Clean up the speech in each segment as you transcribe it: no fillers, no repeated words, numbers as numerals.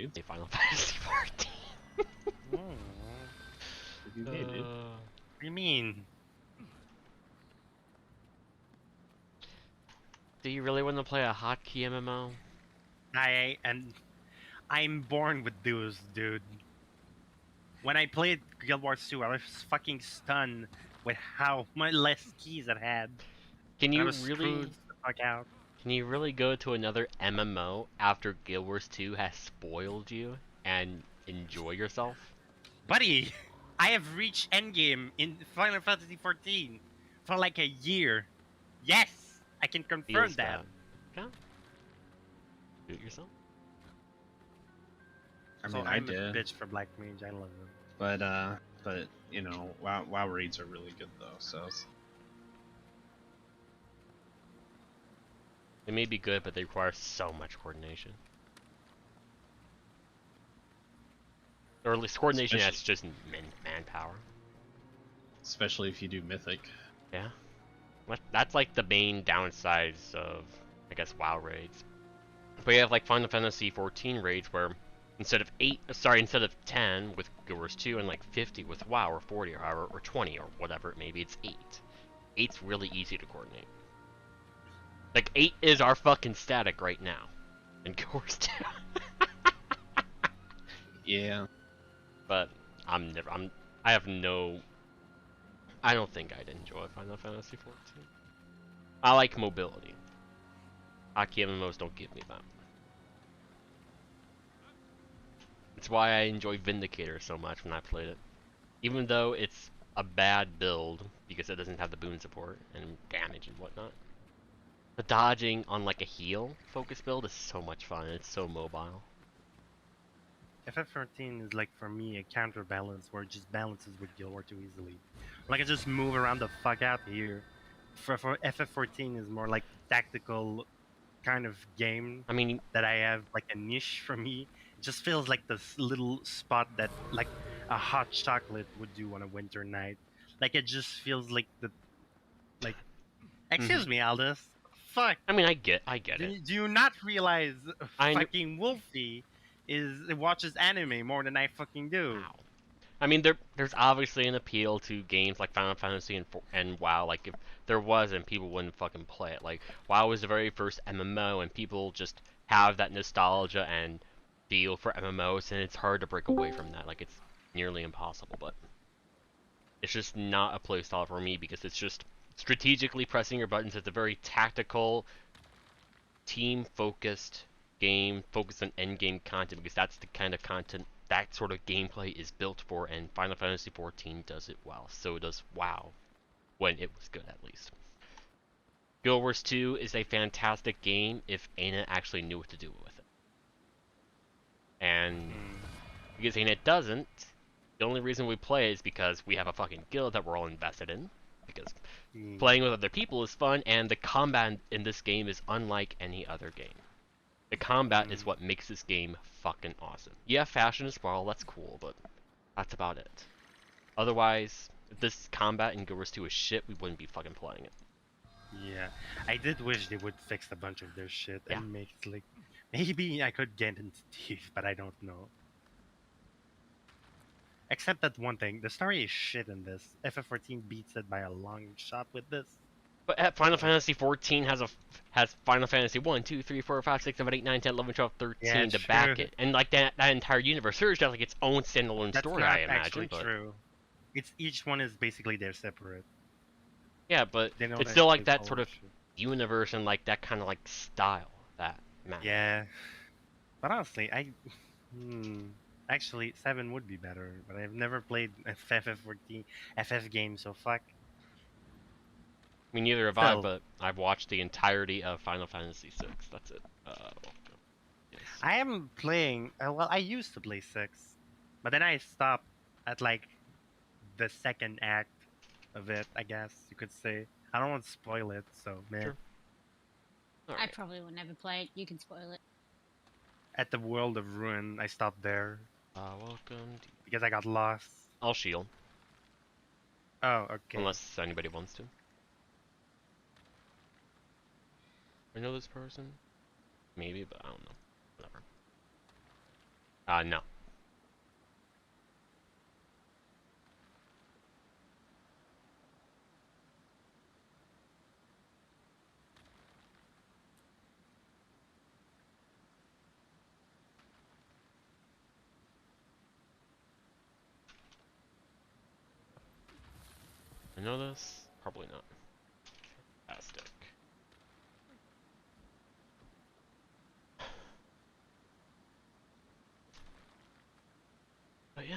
dude. The Final Fantasy 14. You hate, dude. What do you mean? Do you really want to play a hotkey MMO? I'm born with those, dude. When I played Guild Wars 2, I was fucking stunned with how much less keys it had. Can And I you was really? screwed the fuck out. Can you really go to another MMO after Guild Wars 2 has spoiled you and enjoy yourself? Buddy, I have reached endgame in Final Fantasy 14 for like a year. Yes, I can confirm Feels that. bad. Okay. Do it yourself. I So mean, I'm I a did, bitch for Black Mage. I love them. but you know, WoW raids are really good though. So They may be good, but they require so much coordination. Or at least coordination that's just manpower. especially if you do Mythic. Yeah. That's like the main downsides of, I guess, WoW raids. But you have like Final Fantasy 14 raids where instead of 10 with Guild Wars 2 and like 50 with WoW or 40 or 20 or whatever it may be, it's 8. 8's really easy to coordinate. Like 8 is our fucking static right now in Guild Wars 2. Yeah. But I don't think I'd enjoy Final Fantasy 14. I like mobility. Hockey MMOs don't give me that. It's why I enjoy Vindicator so much when I played it. Even though it's a bad build because it doesn't have the boon support and damage and whatnot. The dodging on like a heal focus build is so much fun. It's so mobile. FF14 is like for me a counterbalance where it just balances with Guild War 2 easily. Like I just move around the fuck out here. For FF14 is more like tactical kind of game I mean, that I have like a niche for me. It just feels like this little spot that like a hot chocolate would do on a winter night. Like it just feels like like. Excuse me, Aldous. Fuck. I mean, I get it. Do you not realize I kn- fucking Wolfie watches anime more than I fucking do? Wow. I mean, there's obviously an appeal to games like Final Fantasy and WoW. Like, if there wasn't, people wouldn't fucking play it. Like, WoW was the very first MMO, and people just have that nostalgia and feel for MMOs, and it's hard to break away from that. Like, it's nearly impossible, but it's just not a playstyle for me because it's just strategically pressing your buttons. It's a very tactical, team-focused game, focused on endgame content, because that's the kind of content that sort of gameplay is built for, and Final Fantasy XIV does it well. So does WoW, when it was good at least. Guild Wars 2 is a fantastic game if Ana actually knew what to do with it. And because Ana doesn't, the only reason we play is because we have a fucking guild that we're all invested in. Because playing with other people is fun, and the combat in this game is unlike any other game. The combat is what makes this game fucking awesome. Yeah, fashion as well, that's cool, but that's about it. Otherwise, if this combat in Guild Wars 2 is shit, we wouldn't be fucking playing it. Yeah, I did wish they would fix a bunch of their shit Yeah. and make it like maybe I could get into Thief, but I don't know. Except that one thing, the story is shit in this. FF14 beats it by a long shot with this. But Final Fantasy 14 has Final Fantasy 1, 2, 3, 4, 5, 6, 7, 8, 9, 10, 11, 12, 13 Yeah, to true. back it. And like that entire universe, there's just like its own standalone That's story, not I imagine. actually But true. It's each one is basically they're separate. yeah, but They don't it's still like actually that follow sort of shit. universe and like that kind of like style that matters. Yeah, but honestly, actually 7 would be better. But I've never played a FF14 FF game, so fuck. I mean, neither have I, Still, but I've watched the entirety of Final Fantasy 6. That's it. Yes. I am playing. Well, I used to play 6, but then I stopped at like the second act of it. I guess you could say. I don't want to spoil it, so man. Sure. All I right. probably will never play it. You can spoil it. At the World of Ruin, I stopped there Welcome. because I got lost. I'll shield, Oh, okay. unless anybody wants to. I know this person, maybe, but I don't know. Whatever. No. I know this? Probably not. Fantastic. But yeah.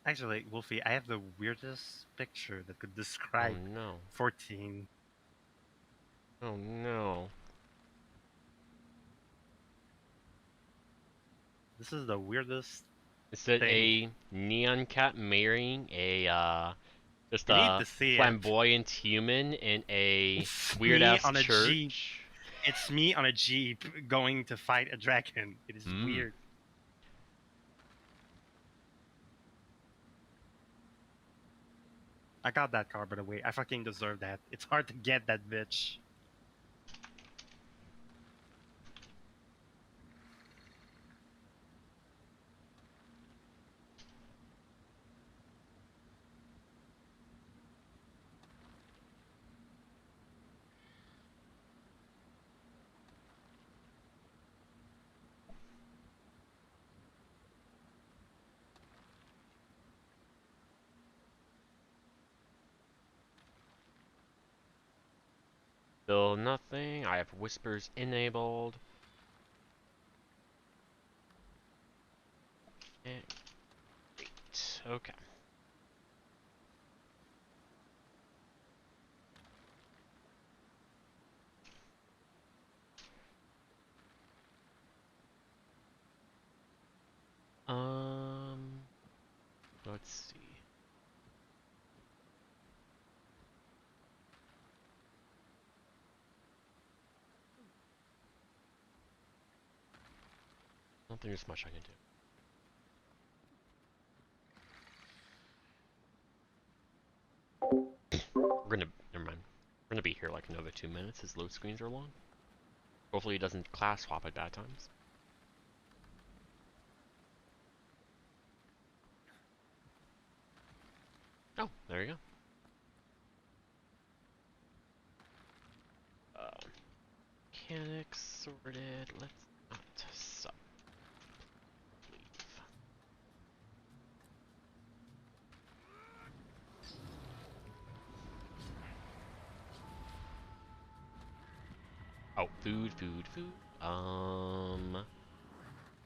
Actually, Wolfie, I have the weirdest picture that could Oh describe no. 14. Oh no. This is the weirdest Is it thing. a neon cat marrying a just You need a to see it. flamboyant human in a It's weird me ass on a Jeep. church? It's me on a Jeep going to fight a dragon. It is weird. I got that car, by the way. I fucking deserve that. It's hard to get that bitch. Still nothing. I have whispers enabled. And great. Okay. Let's see. I don't think there's much I can do. Never mind. We're gonna be here like another 2 minutes. His load screens are long. Hopefully he doesn't class swap at bad times. Oh, there you go. Mechanics sorted. Let's not sub leave. Oh, food.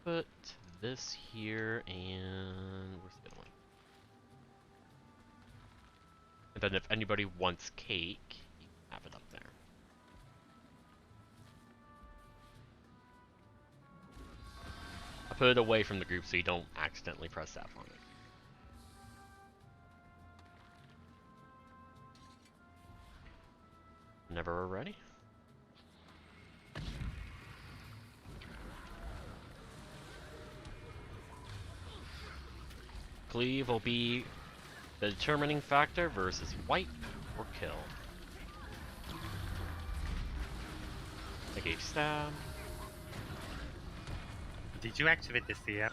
Put this here and where's the other one? And then if anybody wants cake, you can have it up there. I put it away from the group so you don't accidentally press F on it. Whenever we're ready. Cleave will be the determining factor versus wipe or kill. Engage stab. Did you activate this CM?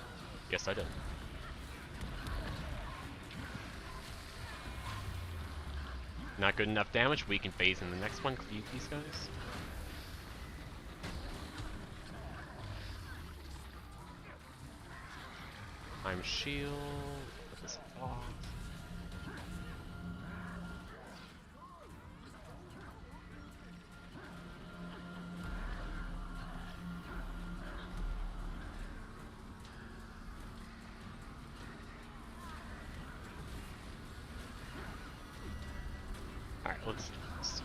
Yes, I did. Not good enough damage. We can phase in the next one. Cleave these guys. I'm shield. Put this off. Alright, let's do this.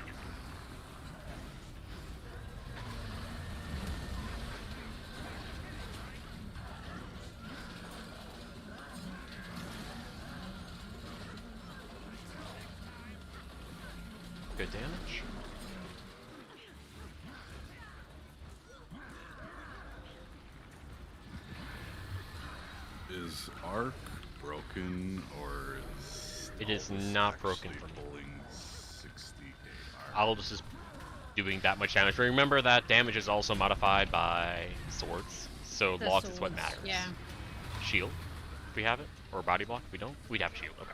Good damage. Is Arc broken or is It is Aldous not broken actually for me. pulling 68 Aldous is doing that much damage. Remember that damage is also modified by swords, So The logs is what swords, matters. yeah. Shield, if we have it, or body block if we don't. We'd have shield. Okay.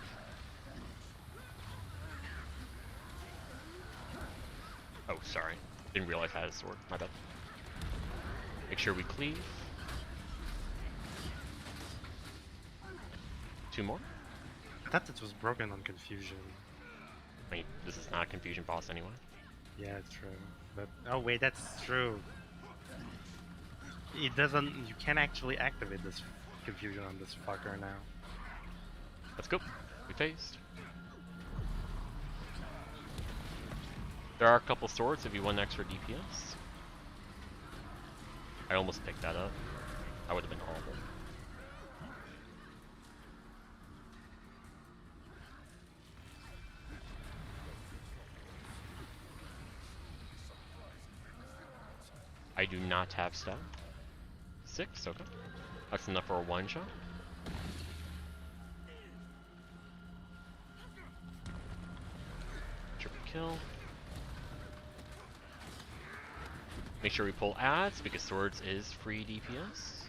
Oh, sorry. Didn't realize I had a sword. My bad. Make sure we cleave. 2 more. I thought this was broken on confusion. I mean, this is not a confusion boss anyway. Yeah, it's true. But oh wait, that's true. It doesn't. You can't actually activate this confusion on this fucker now. Let's go. We phased. There are a couple swords if you want extra DPS. I almost picked that up. That would have been horrible. I do not have staff. 6, okay. That's enough for a one shot. Triple kill. Make sure we pull ads because swords is free DPS.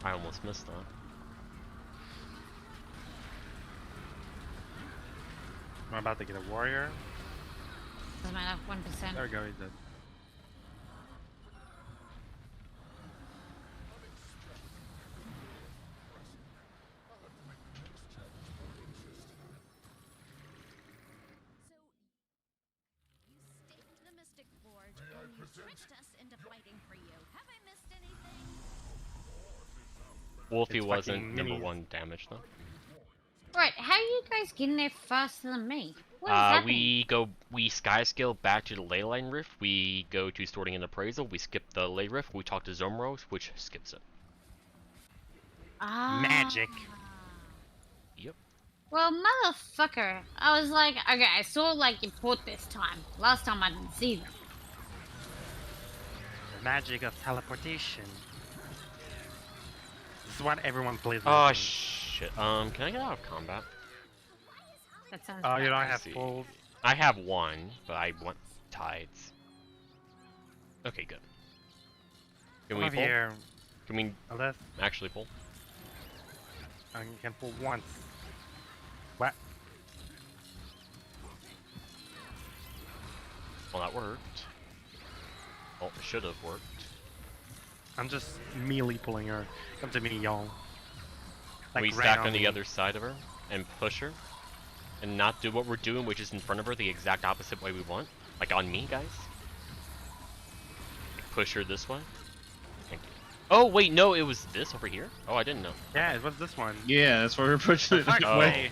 I almost missed that. I'm about to get a warrior. Doesn't matter, 1%. There we go, he did. The Mystic Forge, and you tricked us into fighting for you. Have I missed anything? Wolfie It's wasn't fucking number minis. 1 damage though. Right, how are you guys getting there faster than me? What is happening? We sky scale back to the ley line rift. We go to sorting and appraisal. We skip the ley rift. We talk to Zomros, which skips it. Ah. Magic. Yep. Well, motherfucker. I was like, okay, I saw like you put this time. Last time I didn't see them. The magic of teleportation. This is what everyone plays. Oh with. shit. Can I get out of combat? That sounds Oh, you bad. don't have see. full. I have 1, but I want tides. Okay, good. Can we Come pull? here. Can we Unless actually pull? I can pull once. What? Well, that worked. Well, it should have worked. I'm just melee pulling her. Come to me, y'all. Like we right stack on me. the other side of her and push her, and not do what we're doing, which is in front of her the exact opposite way we want. Like on me, guys. Push her this way. Thank you. Oh wait, no, it was this over here. Oh, I didn't know. Yeah, it was this one. Yeah, that's why we're pushing it Fuck, that way.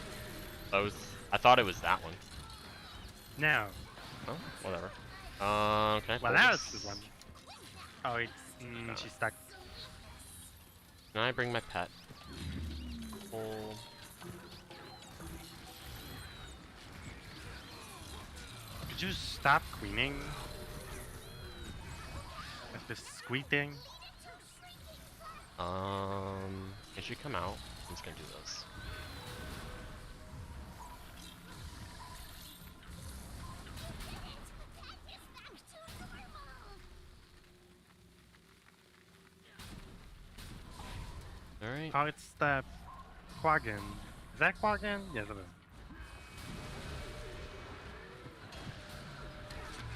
wait. I thought it was that one. No. Oh, whatever. Can I pull Well, now this? it's this one. Oh, it's, she's stuck. Can I bring my pet? Pull. Could you stop queening? Like this squeaking? It should come out. I'm just gonna do this. Alright. Oh, it's the Quaggan. Is that Quaggan? Yes, it is.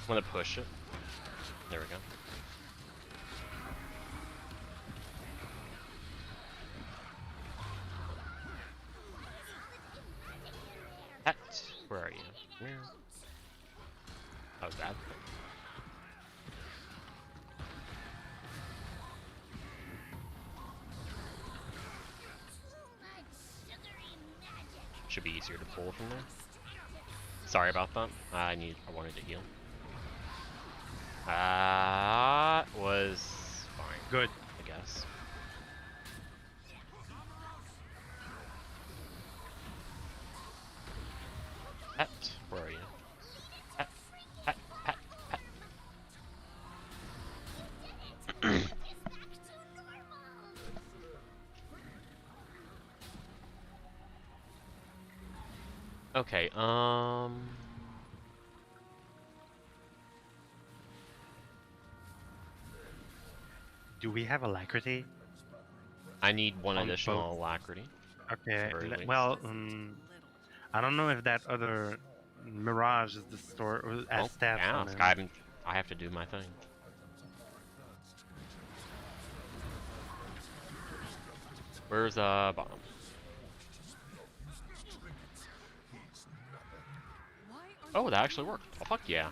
I'm gonna push it. There we go. Pet, where are you? Where? How's that? Should be easier to pull from there. Sorry about that. I wanted to heal. Was fine. Good. I guess. Pet, where are you? Pet, pet, pet, pet. Okay, Do we have alacrity? I need one On additional both. alacrity. Okay. very least. Well, I don't know if that other Mirage is the store or Well, has stats on ask. him. I have to do my thing. Where's bottom? Oh, that actually worked. Oh, fuck yeah.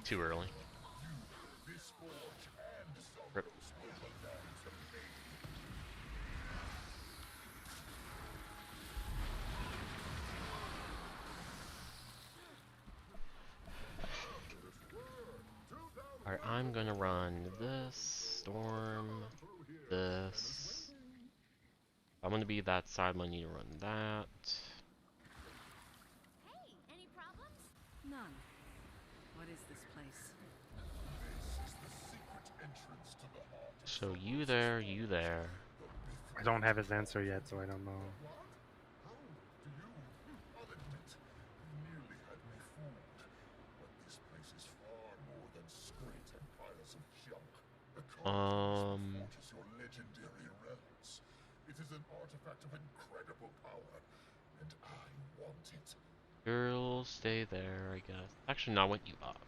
Too early. Rip. Alright, I'm gonna run this, Storm, this. I'm gonna be that side, I'm gonna need to run that. Hey, any problems? None. What is this place? So you there, you there. I don't have his answer yet, so I don't know. It is an artifact of incredible power, and I want it. You'll stay there, I guess. Actually, no, I want you up.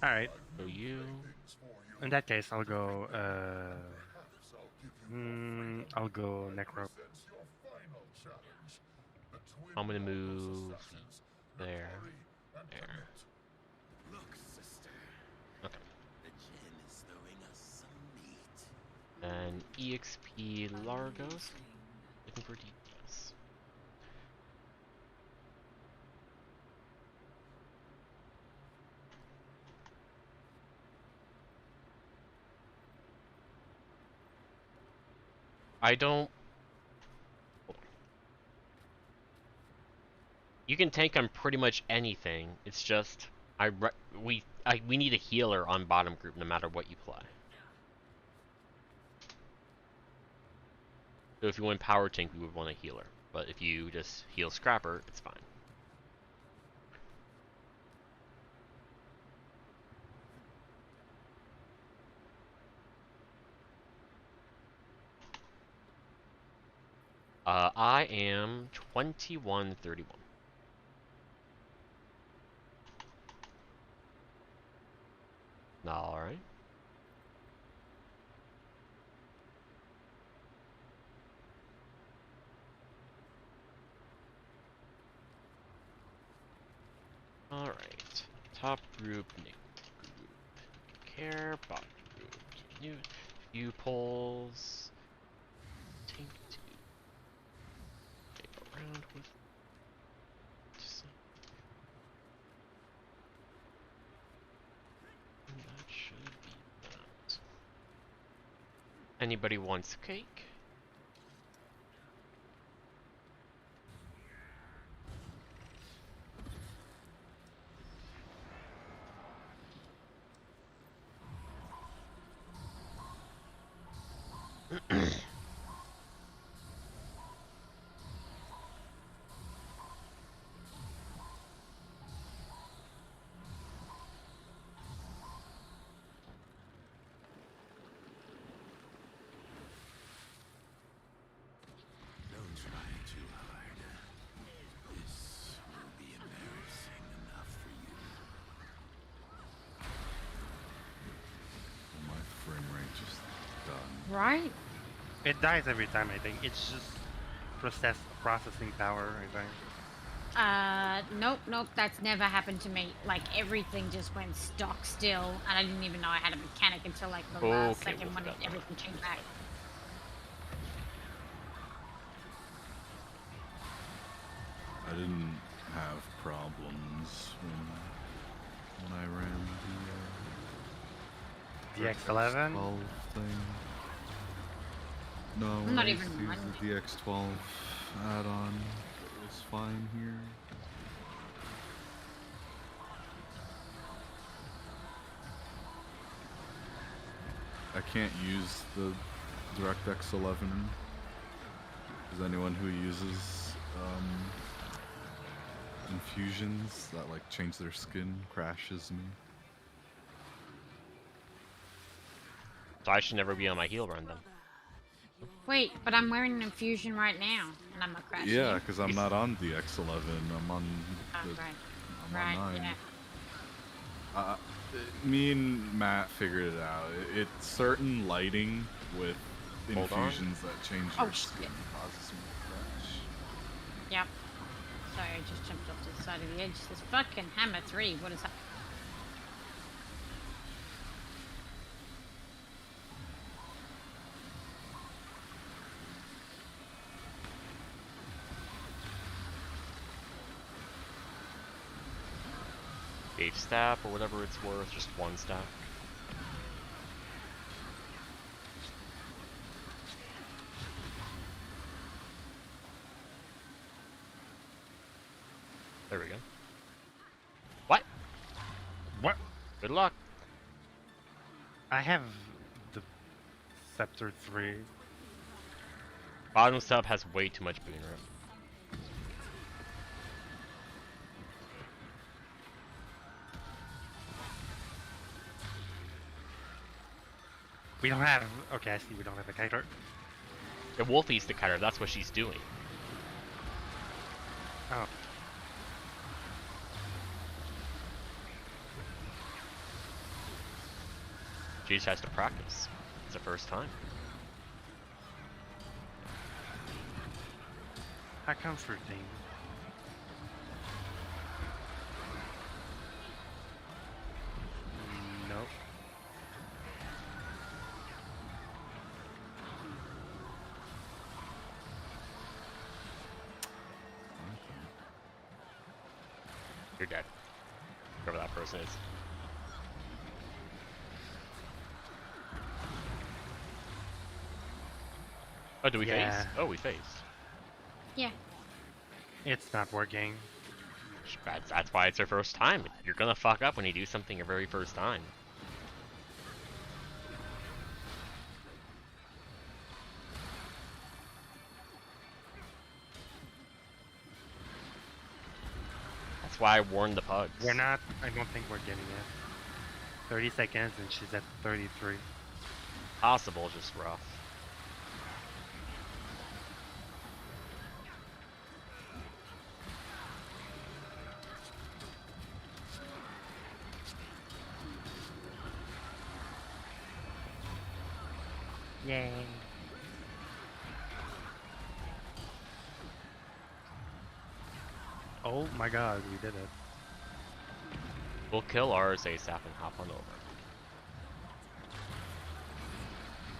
Alright. So you. In that case, I'll go, I'll go Necro. I'm gonna move there. There. Look, sister. Okay. The gin is throwing us some meat. And EXP Largos. Looking for DPS. I don't. You can tank on pretty much anything. It's just we need a healer on bottom group no matter what you play. So if you want power tank, we would want a healer. But if you just heal Scrapper, it's fine. I am 2131. Alright. Alright. Top group, Nick group. Care, bot group. New few polls. Tank 2. Go around with. And that should be that. Anybody wants cake? Don't try too hard. This will be embarrassing enough for you. My frame rate just done. Right? It dies every time, I think. It's just processing power, I think. Nope, that's never happened to me. Like, everything just went stock still, and I didn't even know I had a mechanic until, like, the last Okay, second we'll when forget that. everything came back. I didn't have problems when I ran The X11? 12 thing. No, I'm when not I used even to use running. the DX12 add-on, it was fine here. I can't use the DirectX 11. Is anyone who uses infusions that like change their skin crashes me? So I should never be on my heal run then. Wait, but I'm wearing an infusion right now, and I'm not crashing. Yeah, because I'm not on the X11. I'm on Oh, the right. I'm Right, on 9. yeah. Me and Matt figured it out. It's certain lighting with Hold on. infusions that change Oh, your skin shit. causes me to crash. Yep. Sorry, I just jumped off to the side of the edge. This fucking hammer 3, what is that? Gauge staff or whatever it's worth, just 1 stack. There we go. What? What? Good luck. I have the Scepter 3. Bottom sub has way too much boon room. We don't have. Okay, I see. We don't have a kiter. The Wolfie's the cutter, that's what she's doing. Oh. She just has to practice. It's the first time. How comforting. Nope. You're dead. Whoever that person is. Oh, do we Yeah. face? Oh, we faced. Yeah. It's not working. That's why it's your first time. You're gonna fuck up when you do something your very first time. That's why I warned the pugs. We're not. I don't think we're getting it. 30 seconds and she's at 33. Possible, just rough. Yay. Oh my god, we did it. We'll kill ours ASAP and hop on over.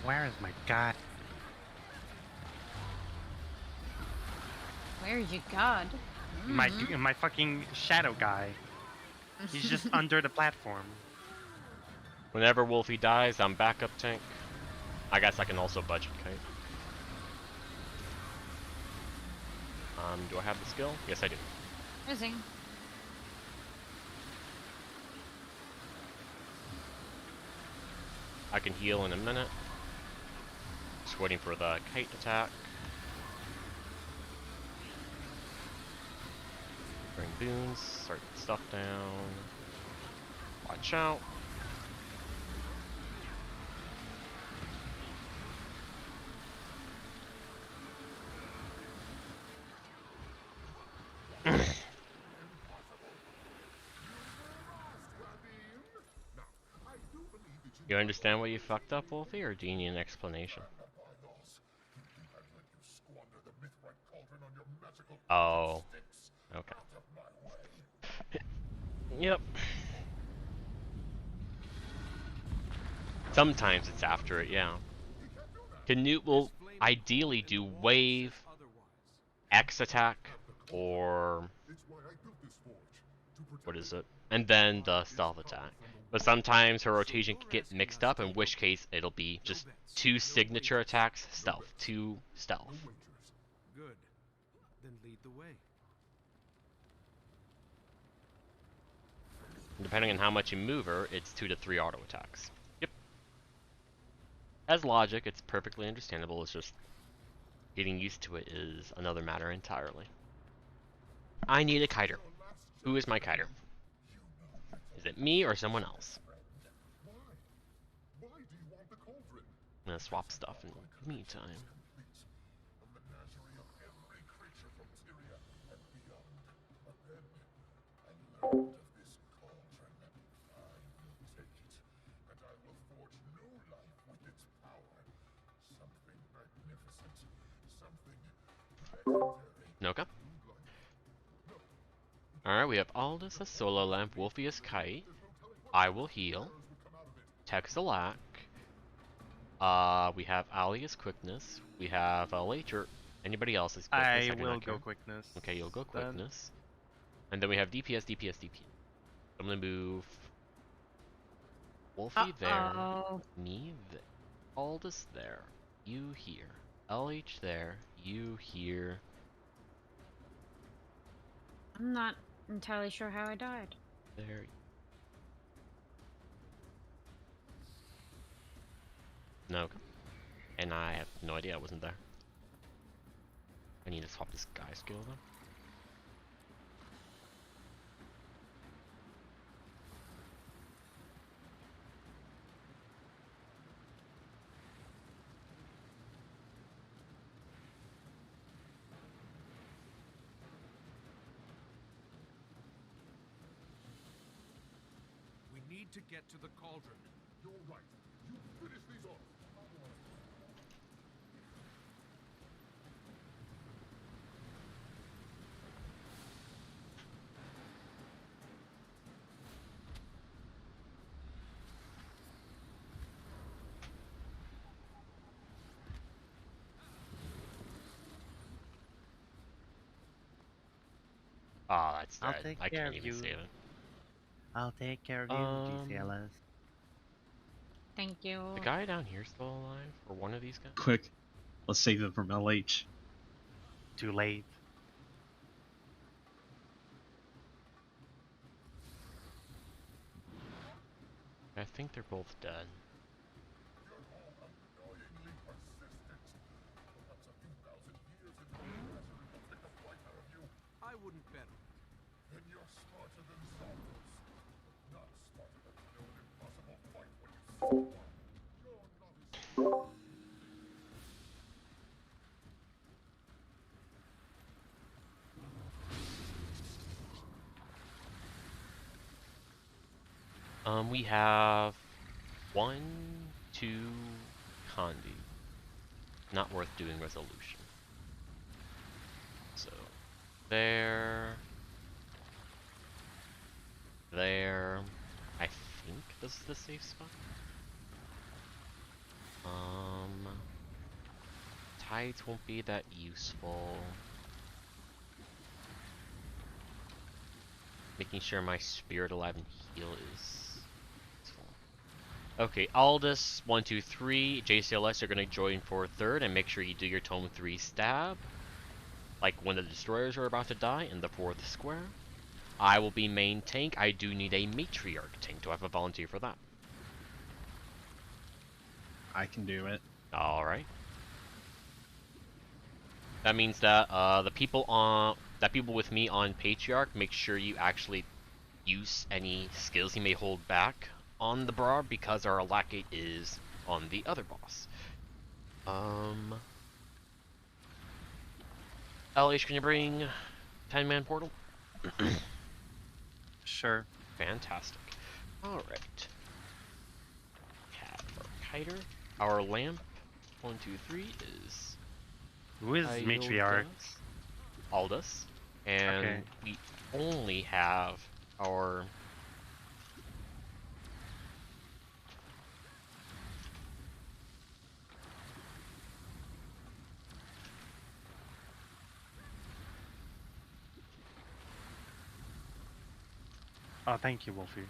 Where is my god? Where is your god? My fucking shadow guy. He's just under the platform. Whenever Wolfie dies, I'm backup tank. I guess I can also budget kite. Do I have the skill? Yes, I do. Missing. I can heal in a minute. Just waiting for the kite attack. Bring boons, start stuff down. Watch out. You understand what you fucked up, Wolfie, or do you need an explanation? Oh. Okay. Yep. Sometimes it's after it, yeah. Canute will ideally do wave, X attack, or what is it? And then the stealth attack. But sometimes her rotation can get mixed up, in which case it'll be just 2 signature attacks, stealth, 2 stealth. Good. Then lead the way. Depending on how much you move her, it's 2 to 3 auto attacks. Yep. has logic. It's perfectly understandable. It's just getting used to it is another matter entirely. I need a kiter. Who is my kiter? Is it me or someone else? Why? Why do you want the cauldron? I'm gonna swap stuff in the meantime. A menagerie of every creature from Tyria and beyond. But then I learned of this cauldron. I will take it, and I will forge new life with its power. Something magnificent. Something legendary. Noka. Alright, we have Aldous, a Solo Lamp, Wolfius Kite. I will heal. Texalac. We have Alias Quickness. We have LH or anybody else's Quickness. I do will not care. go quickness. Okay, you'll go then. Quickness. And then we have DPS, DPS, DPS. I'm gonna move Wolfie there. Me there. Aldous there. You here. LH there. You here. I'm not entirely sure how I died. There. No. And I have no idea I wasn't there. I need to swap this guy skill though. We need to get to the cauldron. You're right. You finish these off. Oh, that's I'll dead. take I care can't of even you. save it. I'll take care of you, GCLS. Thank you. The guy down here still alive? Or one of these guys? Quick, let's save them from LH. Too late. I think they're both dead. You're all annoyingly persistent. Perhaps a few thousand years in the menagerie will take the life out of you. I wouldn't bet on it. Then you're smarter than zombies. Not smarter than to know an impossible fight when you see one. You're not as... We have 1, 2 Condi. Not worth doing resolution. So, there. There. I think this is the safe spot. Tides won't be that useful. Making sure my Spirit Alive and Heal is useful. Okay, Aldous, 1, 2, 3. JCLS are gonna join for third, and make sure you do your Tome 3 stab. Like when the destroyers are about to die in the 4th square. I will be main tank. I do need a Matriarch tank. Do I have a volunteer for that? I can do it. Alright. That means that the people with me on Patriarch, make sure you actually use any skills you may hold back on the Brar because our Lacate is on the other boss. LH, can you bring 10-man portal? Sure. Fantastic. Alright. Cat or Kiter. Our lamp, 1, 2, 3 is Who is Matriarch? Aldous. And Okay. we only have our Oh, thank you, Wolfie.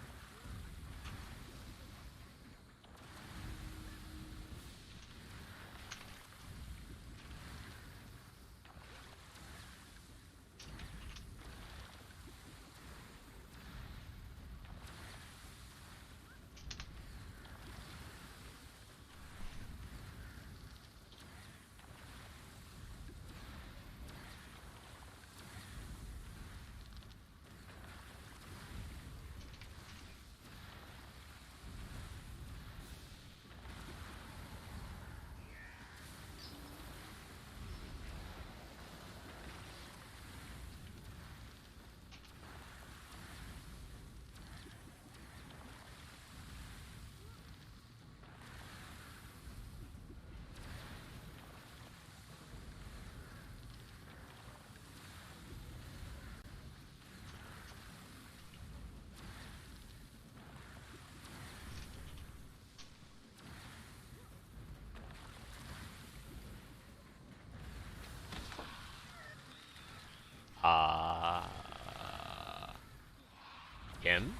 Kim?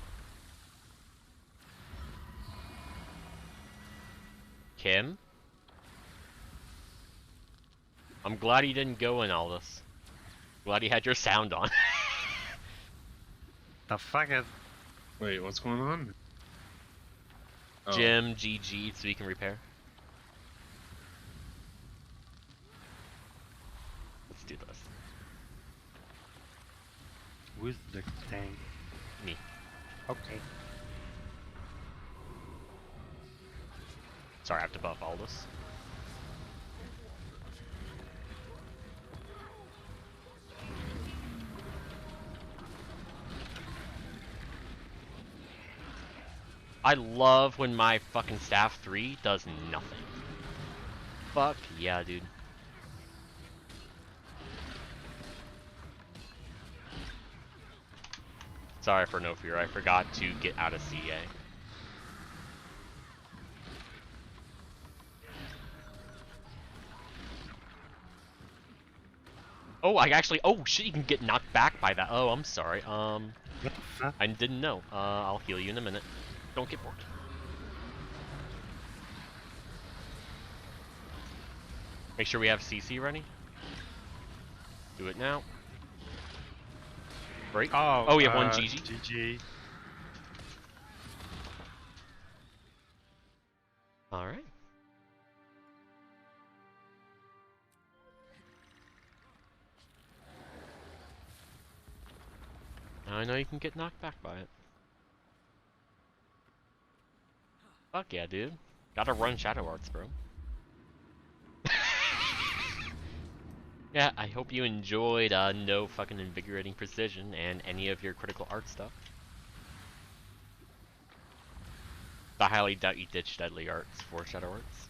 Kim? I'm glad you didn't go in all this. Glad you had your sound on. The fuck is... Wait, what's going on? Oh. Jim, GG, so you can repair. Let's do this. Who's the tank? Me. Okay. Sorry, I have to buff Aldous. I love when my fucking staff 3 does nothing. Fuck yeah, dude. Sorry for no fear, I forgot to get out of CA. Oh, I actually, oh shit, you can get knocked back by that. Oh, I'm sorry. What the fuck? I didn't know. I'll heal you in a minute. Don't get bored. Make sure we have CC ready. Do it now. Break. Oh, we have one GG. GG. Alright. Now I know you can get knocked back by it. Fuck yeah, dude. Gotta run Shadow Arts, bro. Yeah, I hope you enjoyed no fucking invigorating precision and any of your critical art stuff. I highly doubt you ditch deadly arts for Shadow Arts.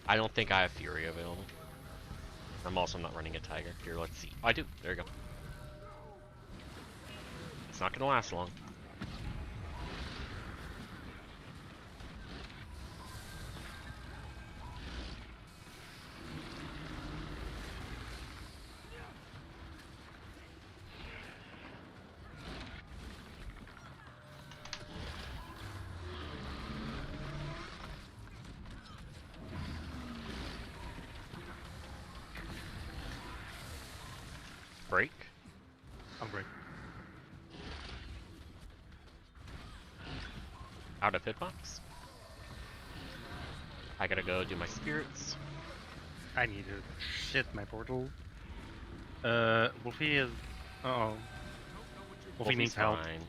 I don't think I have Fury available. I'm also not running a Tiger. Here, let's see. Oh, I do. There you go. It's not gonna last long. Break. I'm break. Out of hitbox. I gotta go do my spirits. I need to shit my portal. Wolfie is... Uh-oh. Wolfie needs help. Fine.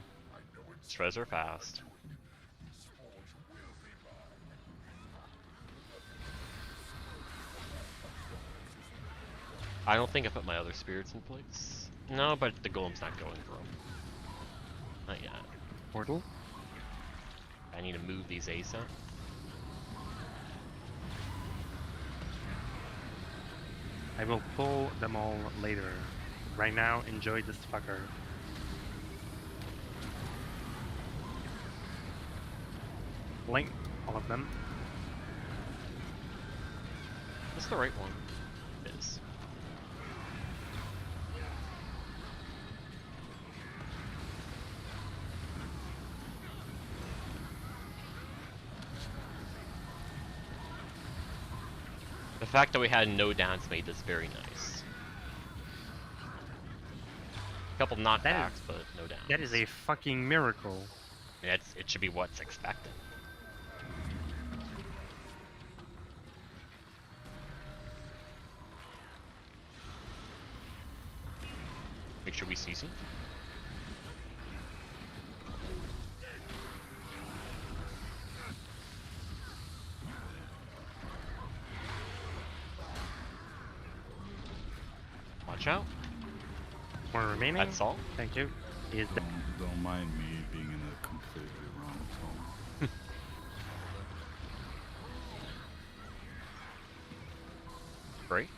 Shreds are fast. I don't think I put my other spirits in place. No, but the golem's not going for him. Not yet. Portal? I need to move these ASAP. I will pull them all later. Right now, enjoy this fucker. Link all of them. That's the right one. It is. The fact that we had no downs made this very nice. A couple knockbacks, but no downs. That is a fucking miracle. It should be what's expected. Make sure we CC. Watch out. One remaining. That's all. Thank you. Is the Don't mind me being in a completely wrong zone. Break.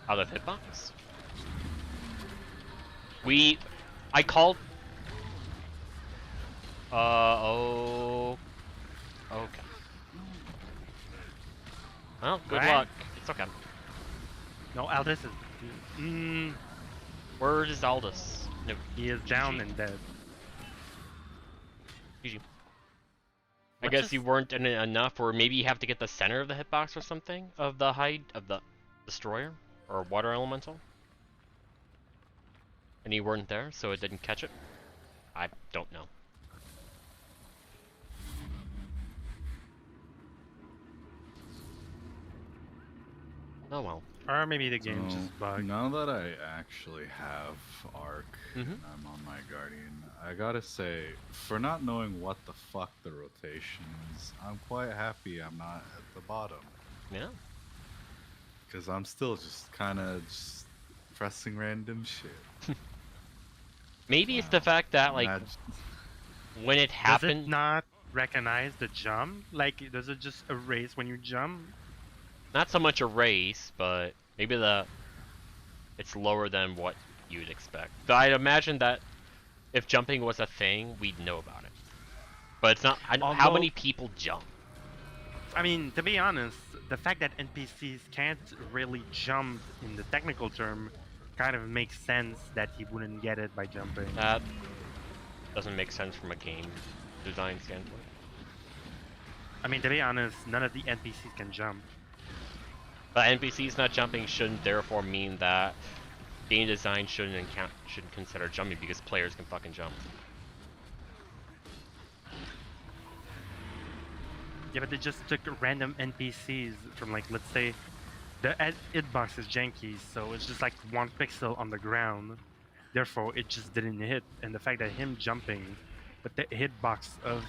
Out of hitbox. I called Oh. Okay. Well, good Right? luck. It's okay. No, Aldous is. Mm, Where is Aldous? No. he is GG. down and dead. GG. I Let's guess just- you weren't in it enough, or maybe you have to get the center of the hitbox or something of the hide of the destroyer or water elemental. And you weren't there, so it didn't catch it. I don't know. Oh well. Or maybe the game So, just bugged. now that I actually have Arc Mhm. and I'm on my Guardian, I gotta say, for not knowing what the fuck the rotation is, I'm quite happy I'm not at the bottom. Yeah. Because I'm still just kind of just pressing random shit. Maybe it's the Wow. fact that And like I just- when it Does happened. it not recognize the jump? Like, does it just erase when you jump? Not so much a race, but maybe it's lower than what you'd expect. Though I'd imagine that if jumping was a thing, we'd know about it. But it's not. How Although- many people jump? I mean, to be honest, the fact that NPCs can't really jump in the technical term kind of makes sense that he wouldn't get it by jumping. That doesn't make sense from a game design standpoint. I mean, to be honest, none of the NPCs can jump. But NPCs not jumping shouldn't therefore mean that game design shouldn't consider jumping because players can fucking jump. Yeah, but they just took random NPCs from, like, let's say, the hitbox is janky, so it's just like 1 pixel on the ground. Therefore, it just didn't hit. And the fact that him jumping, but the hitbox of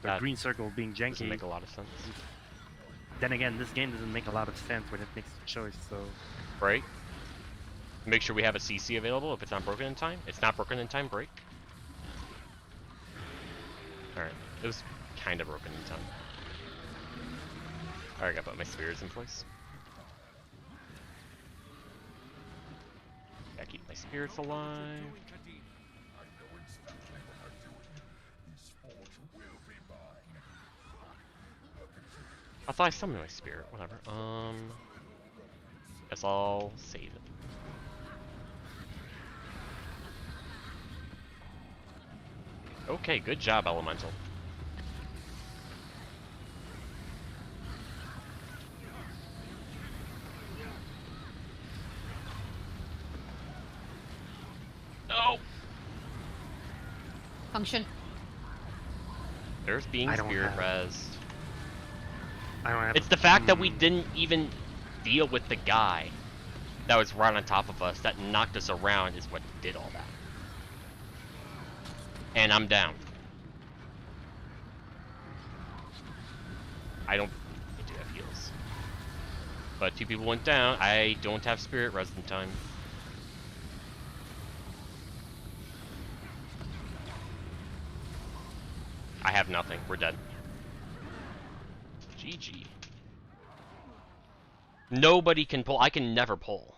the That green circle being Doesn't janky. make a lot of sense. Then again, this game doesn't make a lot of sense when it makes the choice. So Break. Make sure we have a CC available if it's not broken in time. It's not broken in time, break. Alright, it was kind of broken in time. Alright, I gotta put my spirits in place. Gotta keep my spirits alive. I thought I summoned my spirit, whatever. Guess I'll save it. Okay, good job, Elemental. No! Function. There's being I don't spirit have- rezzed. I don't have. It's the fact that we didn't even deal with the guy that was right on top of us that knocked us around is what did all that. And I'm down. I don't do have heals. But 2 people went down. I don't have spirit res in time. I have nothing. We're dead. GG. Nobody can pull. I can never pull.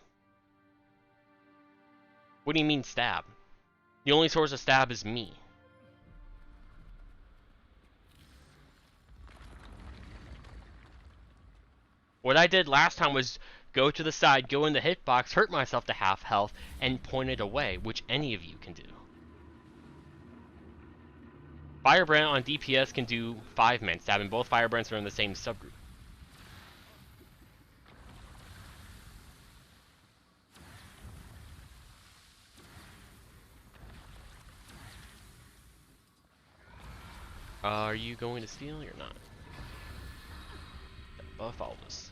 What do you mean stab? The only source of stab is me. What I did last time was go to the side, go in the hitbox, hurt myself to half health, and point it away, which any of you can do. Firebrand on DPS can do 5-man stab, and both Firebrands are in the same subgroup. Are you going to steal or not? Buff Aldous.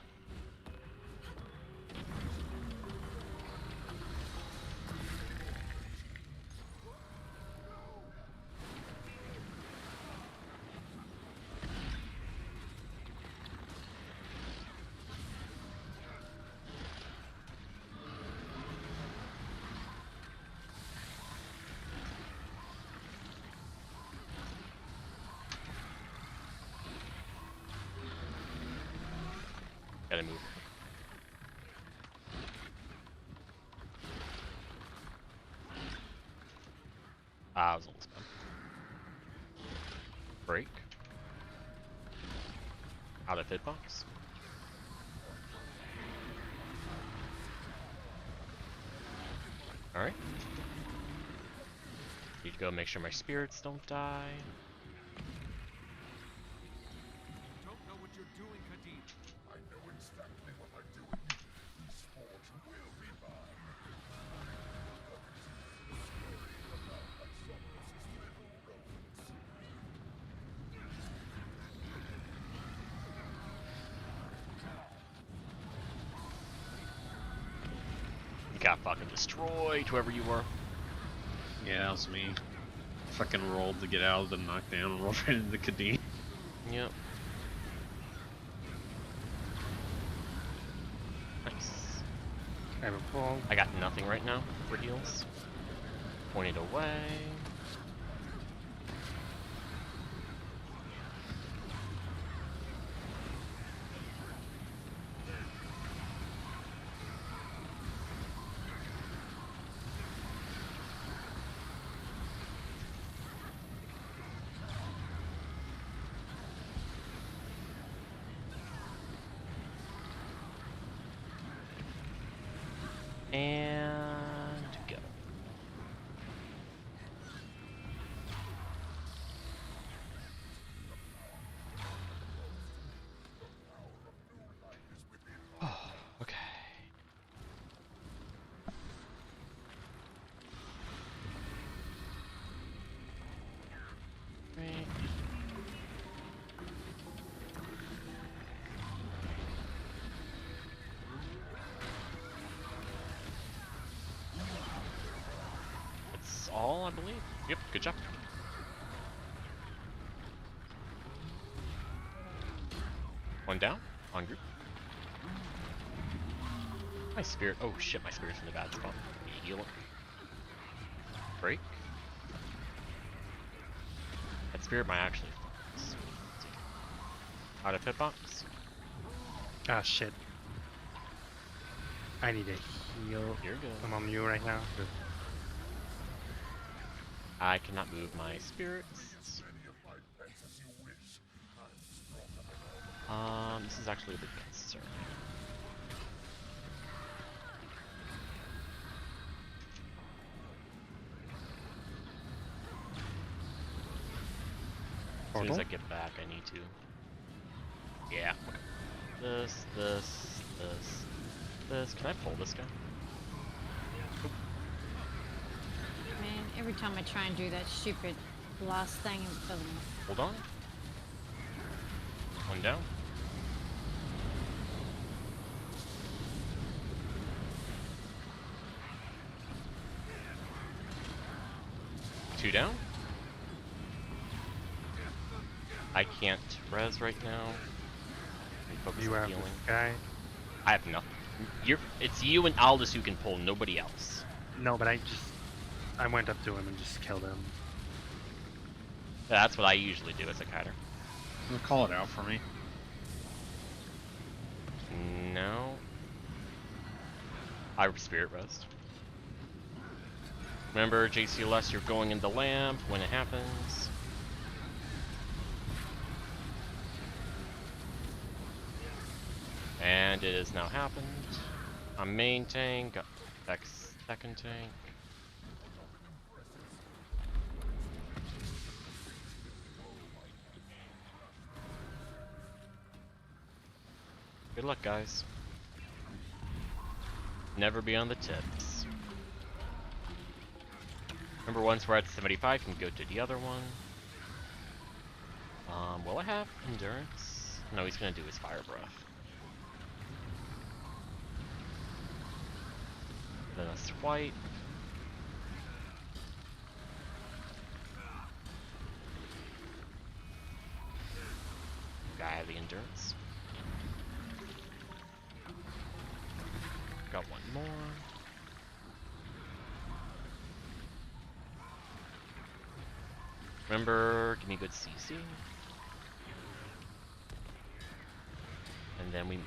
Gotta move. I was almost done. Break. Out of hitbox. Alright. Need to go make sure my spirits don't die. Don't know what you're doing, Kadim. I know exactly what I'm doing. This forge will be mine. You got fucking destroyed, whoever you were. Yeah, that was me. Fucking rolled to get out of the knockdown and rolled right into the Kadim. Yep. Nice. I have a pull. I got nothing right now for heals. Point it away. And go. Oh, okay. Right. That's all, I believe. Yep, good job. One down, on group. My spirit, oh shit, my spirit's in the bad spot. Heal it. Break. That spirit might actually focus. Out of hitbox. Ah, shit. I need a heal. You're good. I'm on you right now. I cannot move my spirits. This is actually a big concern. As soon as I get back, I need to. Yeah. Okay. This. Can I pull this guy? Man, every time I try and do that stupid blast thing, it doesn't work. Hold on. One down. Two down. I can't res right now. Focus You on have healing. this guy. I have nothing. It's you and Aldous who can pull, nobody else. No, but I went up to him and just killed him. That's what I usually do as a kiter. Call it out for me. No. I spirit rest. Remember, JCLS, you're going in the lamp when it happens. And it has now happened. I'm main tank, got second tank. Good luck, guys. Never be on the tips. Remember, once we're at 75, you can go to the other one. Will I have endurance? No, he's gonna do his fire breath. Then a swipe. I have the endurance. Got one more. Remember, give me a good CC. And then we move.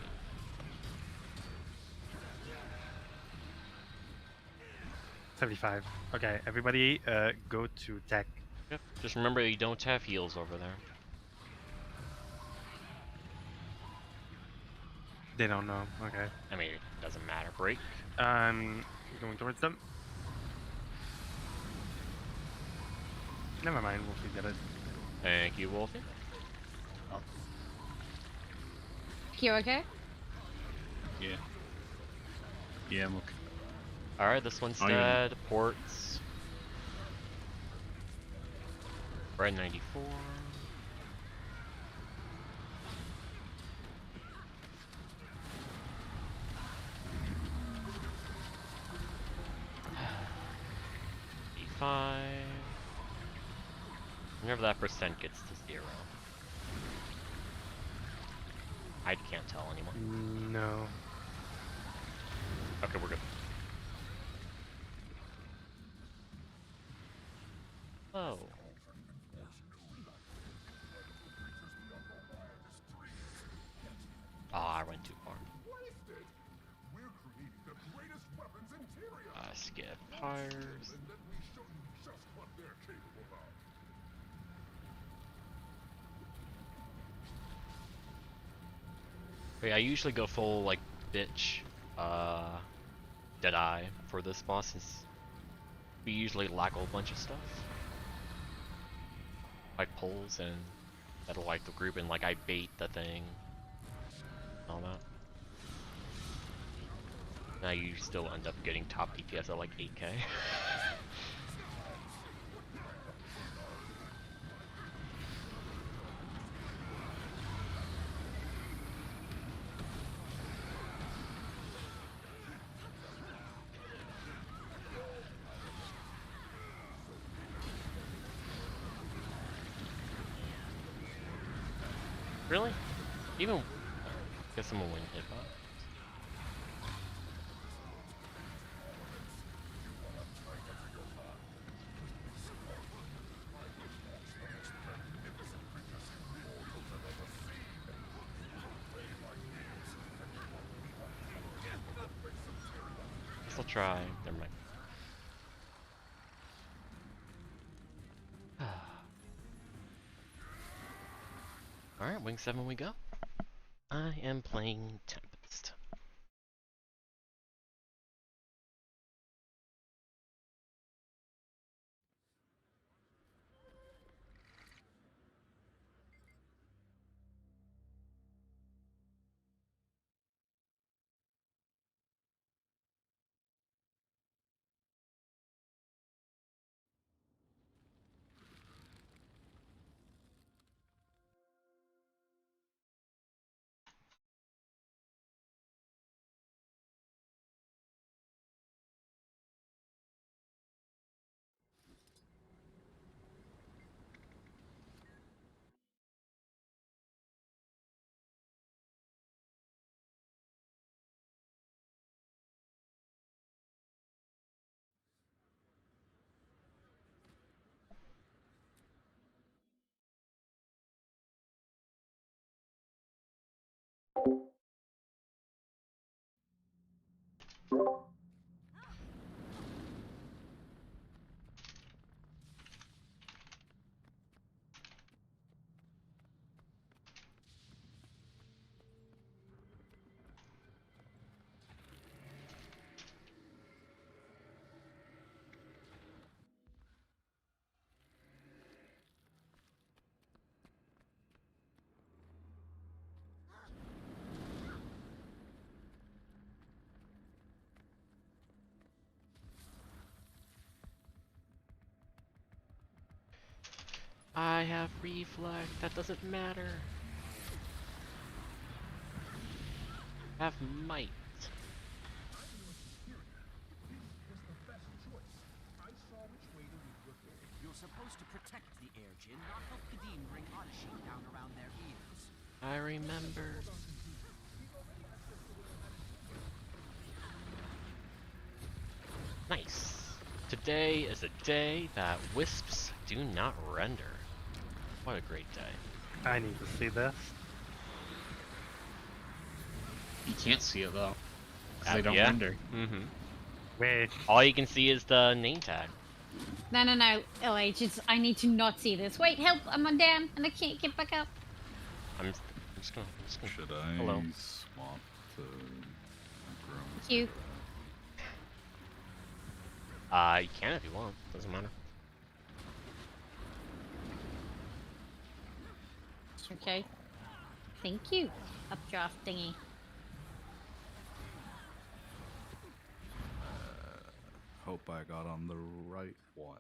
$75. Okay, everybody, go to tech. Yep. Just remember you don't have heals over there. They don't know. Okay. I mean, it doesn't matter. Break. Going towards them. Never mind. We'll forget it. Thank you, Wolfie. You okay? Yeah. Yeah, I'm okay. Alright, this one's Oh, yeah. dead. Ports. Red 94. E5. Whenever that percent gets to 0. I can't tell anymore. No. Okay, we're good. Oh. Ah, I went too far. We're creating the greatest weapons in Tyria. Skip pyres. And let me show you just what they're capable of. Wait, I usually go full, like, bitch, Deadeye for this boss, since we usually lack a whole bunch of stuff. Like pulls and that'll like the group and like I bait the thing. All that. Now you still end up getting top DPS at like 8k. Really? Even guess I'm gonna win hitbox. Guess I'll try. Never mind. Alright, Wing 7 we go. I am playing Tempest. I have reflect, that doesn't matter. I have might. You're supposed to protect the air djinn, not help Kadim bring Onishing down around their ears. I remember. Nice. Today is a day that wisps do not render. What a great day. I need to see this. You can't see it though. 'Cause they don't Yeah. render. Mm-hmm. Wait. All you can see is the name tag. No, no, no, LH, I need to not see this. Wait, help, I'm on down, and I can't get back up. I'm just gonna Should I Hello. swap to to groom. Thank you. You can if you want. Doesn't matter. Okay. Thank you. Updraft thingy. Hope I got on the right one.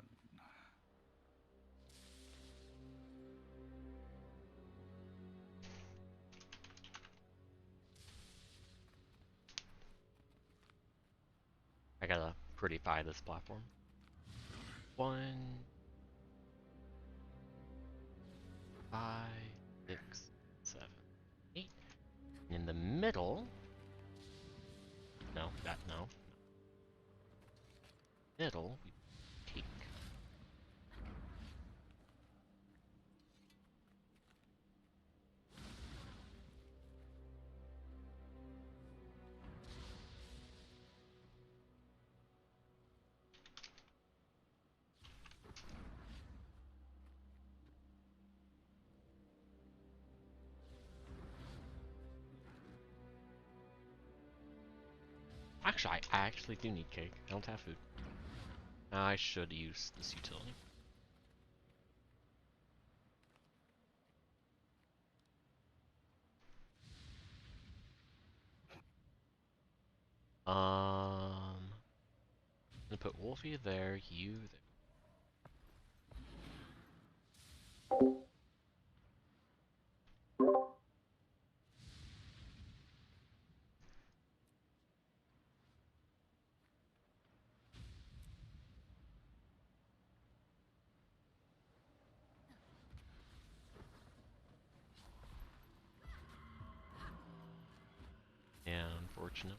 I gotta prettify this platform. 1, 5, 6, 7, 8. And in the middle. No, that no. Middle. We take. Actually, I actually do need cake. I don't have food. I should use this utility. I'm gonna put Wolfie there, you there. Yeah, unfortunate.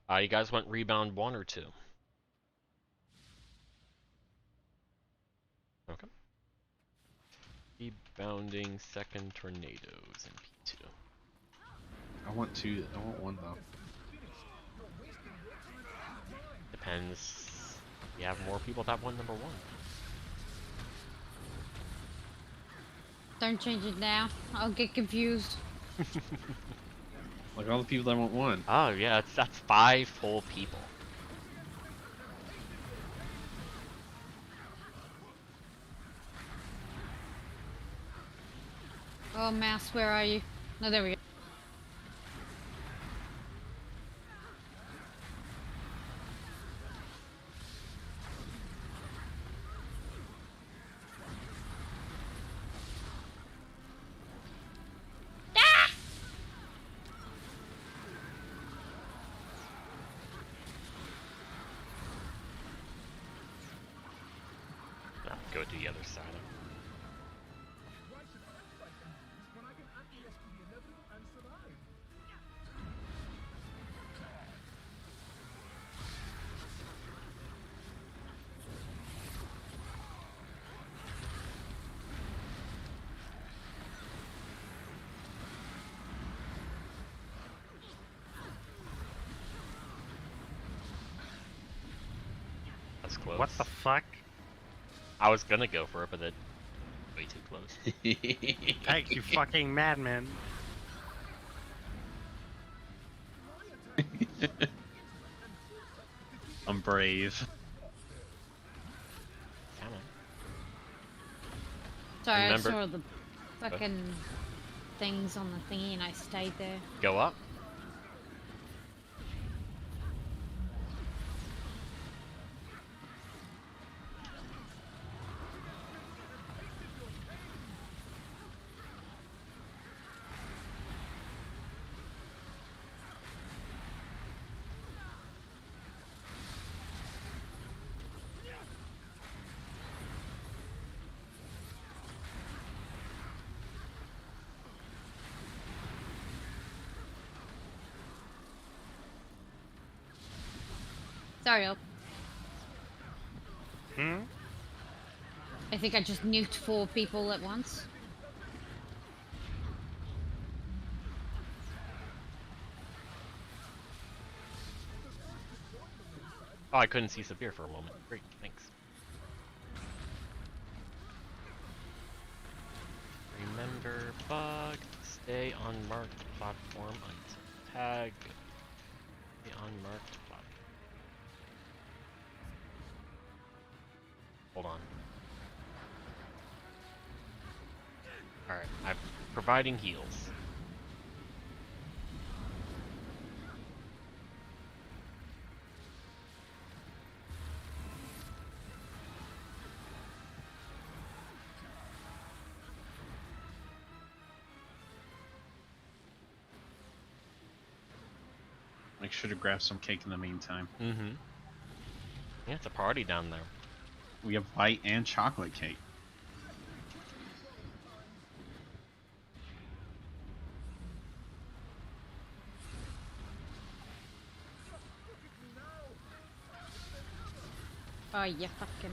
You guys want rebound 1 or 2? Okay. Rebounding second tornadoes in P2. I want 2. I want 1 though. Depends. You have more people that want number 1. Don't change it now. I'll get confused. Like all the people that want 1. Oh yeah, that's 5 full people. Oh, mouse, where are you? No, there we go. No, go to the other side. That's close. What the fuck? I was gonna go for it, but it way too close. Thank you, fucking madman. I'm brave. Come on. Sorry, Remember- I saw the fucking things on the thingy and I stayed there. Go up. Sorry, Hmm? I think I just nuked 4 people at once. Oh, I couldn't see Sabir for a moment. Great, thanks. Bug. Stay on marked platform until tag. Stay on marked platform. Hold on. Alright, I'm providing heals. Make sure to grab some cake in the meantime. Mm-hmm. Yeah, it's a party down there. We have white and chocolate cake. Oh, you fucking.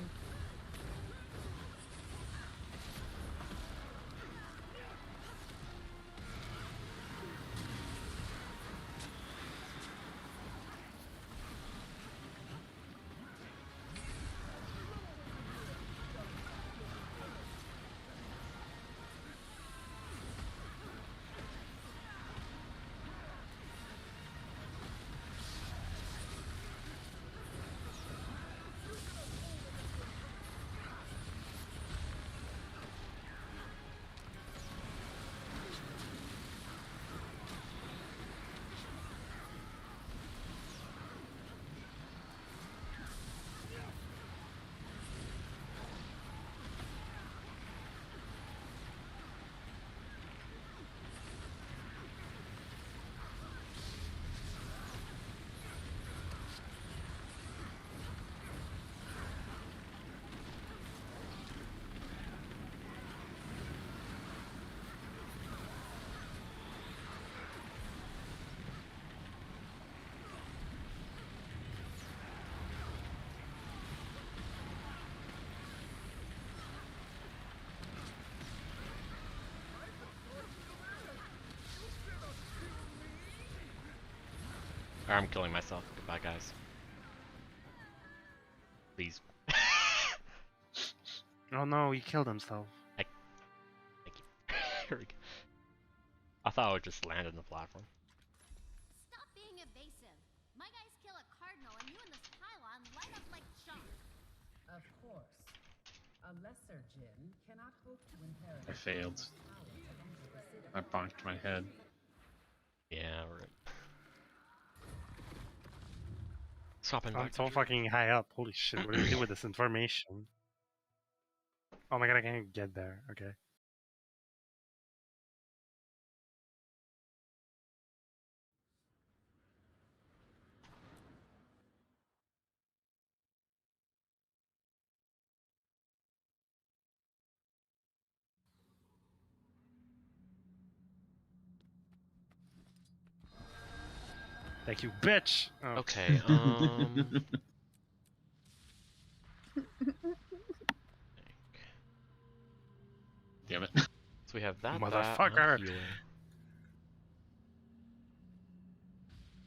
I'm killing myself. Goodbye, guys. Please. Oh no, he killed himself. Thank you. Here we go. I thought I would just land on the platform. Stop being evasive. My guys kill a cardinal and you and this pylon light up like chalk. Of course. A lesser Jinn cannot hope to inherit. I failed. I bonked my head. Yeah, right. Swapping I'm back so to fucking high up. Holy shit, what do we do with this information? Oh my god, I can't get there. Okay. Thank you, bitch! Oh. Okay, Damn it. so we have that, Motherfucker! and healing.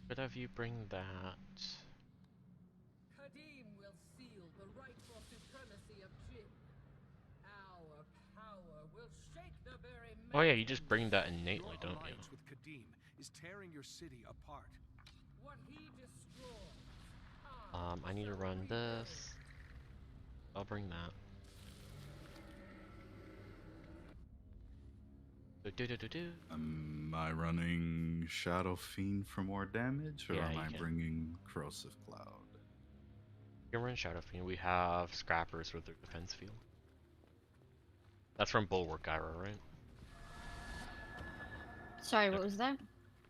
Could have you bring that? Kadim will seal the rightful supremacy of Jinn. Our power will shake the very Oh yeah, you just bring that innately, Your don't you? alliance with Kadim is tearing your city apart. what he destroys. I need to run this. I'll bring that. Do. Am I running Shadow Fiend for more damage, or Yeah, am you I can. bringing Corrosive Cloud? You can run Shadow Fiend. We have Scrappers with their defense field. That's from Bulwark Gyro, right? Sorry, what was that?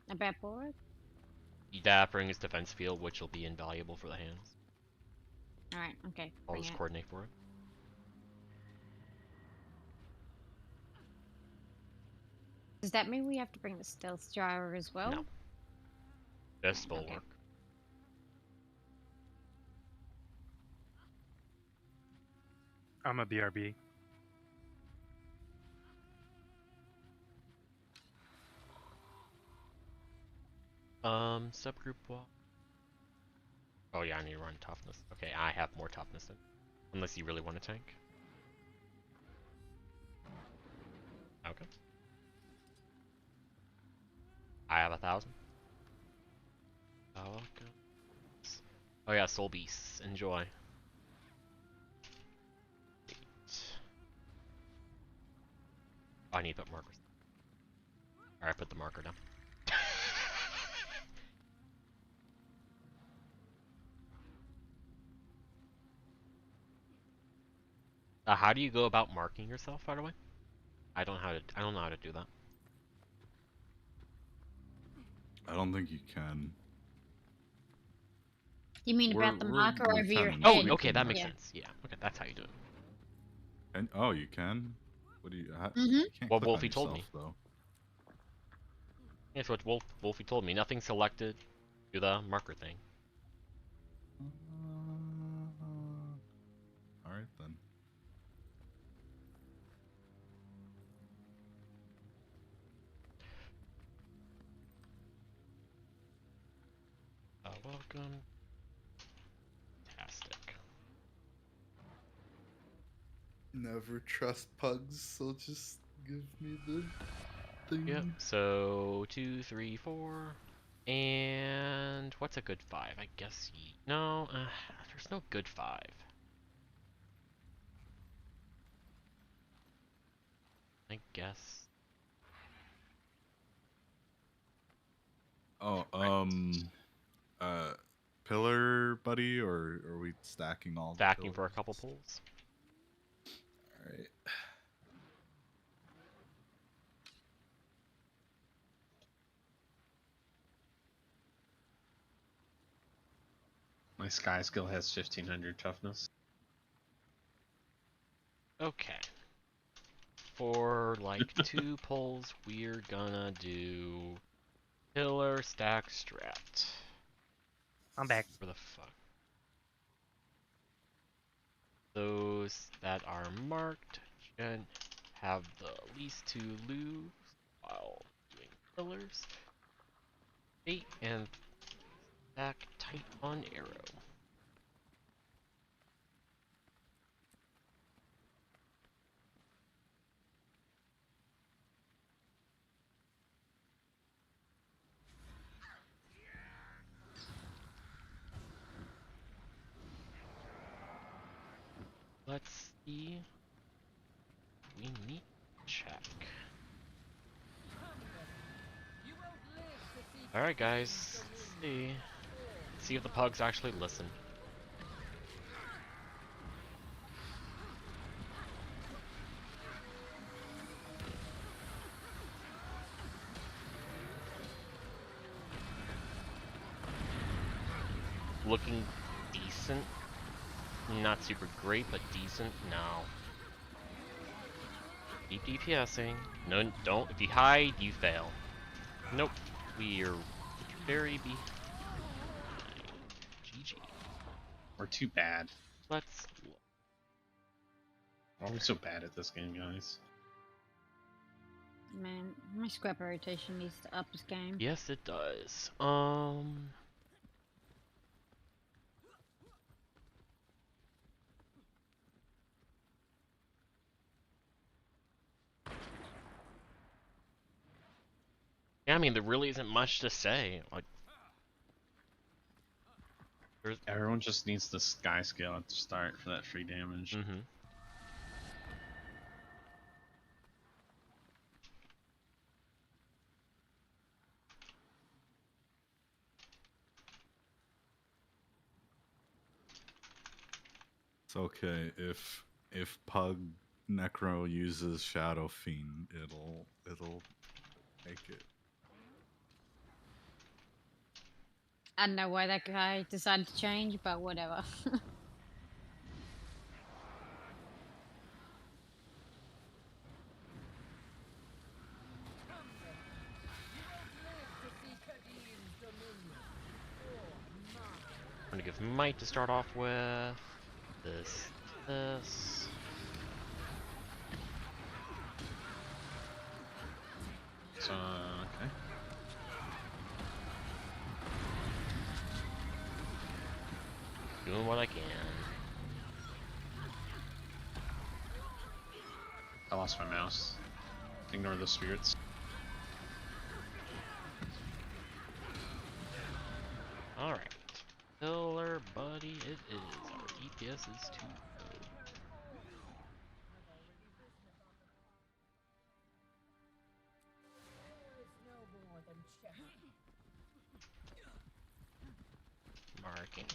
About board? That brings defense field, which will be invaluable for the hands. Alright, okay. I'll Bring just it. coordinate for it. Does that mean we have to bring the stealth gyro as well? No. Just Right, okay. Bulwark. I'm a BRB. Subgroup walk. Oh yeah, I need to run toughness. Okay, I have more toughness than. Unless you really want to tank. Okay. I have 1,000. Oh, welcome. Oh yeah, soul beasts. Enjoy. Oh, I need to put markers. Alright, put the marker down. How do you go about marking yourself, by the way? I don't know how to do that. I don't think you can. You mean about the marker over your lieutenants. Oh, head? okay, that makes Yeah. sense. Yeah, okay, that's how you do it. And oh, you can. What do you? Mhm. You can't Well, click on Wolfie told me. yourself, though. That's what Wolfie told me. Nothing selected. Do the marker thing. All right then. Welcome. Fantastic. Never trust pugs, so just give me the thing. Yep. So 2, 3, 4, and what's a good 5? I guess no. There's no good 5. I guess. Oh, pillar buddy, or are we stacking all Stacking the for a couple pillars? pulls. All right. My sky skill has 1500 toughness. Okay. For like 2 pulls, we're gonna do pillar stack strat. I'm back. For the fuck. Those that are marked should have the least 2 lose while doing pillars. 8 and stack tight on arrow. Let's see. We need to check. Alright guys, let's see. Let's see if the pugs actually listen. Looking decent. Not super great, but decent. No. Keep DPSing. No, don't. If you hide, you fail. Nope. We're very behind. GG. We're too bad. Let's look. Why are we so bad at this game, guys? Man, my scrapper rotation needs to up his game. Yes, it does. Yeah, I mean, there really isn't much to say. Like, Everyone just needs the sky skill at the start for that free damage. mm-hmm. It's okay if Pug Necro uses Shadow Fiend, it'll make it. I don't know why that guy decided to change, but whatever. I'm gonna give Might to start off with. This. So, okay. Doing what I can. I lost my mouse. Ignore the spirits. this is too early. No more than checking. Marking.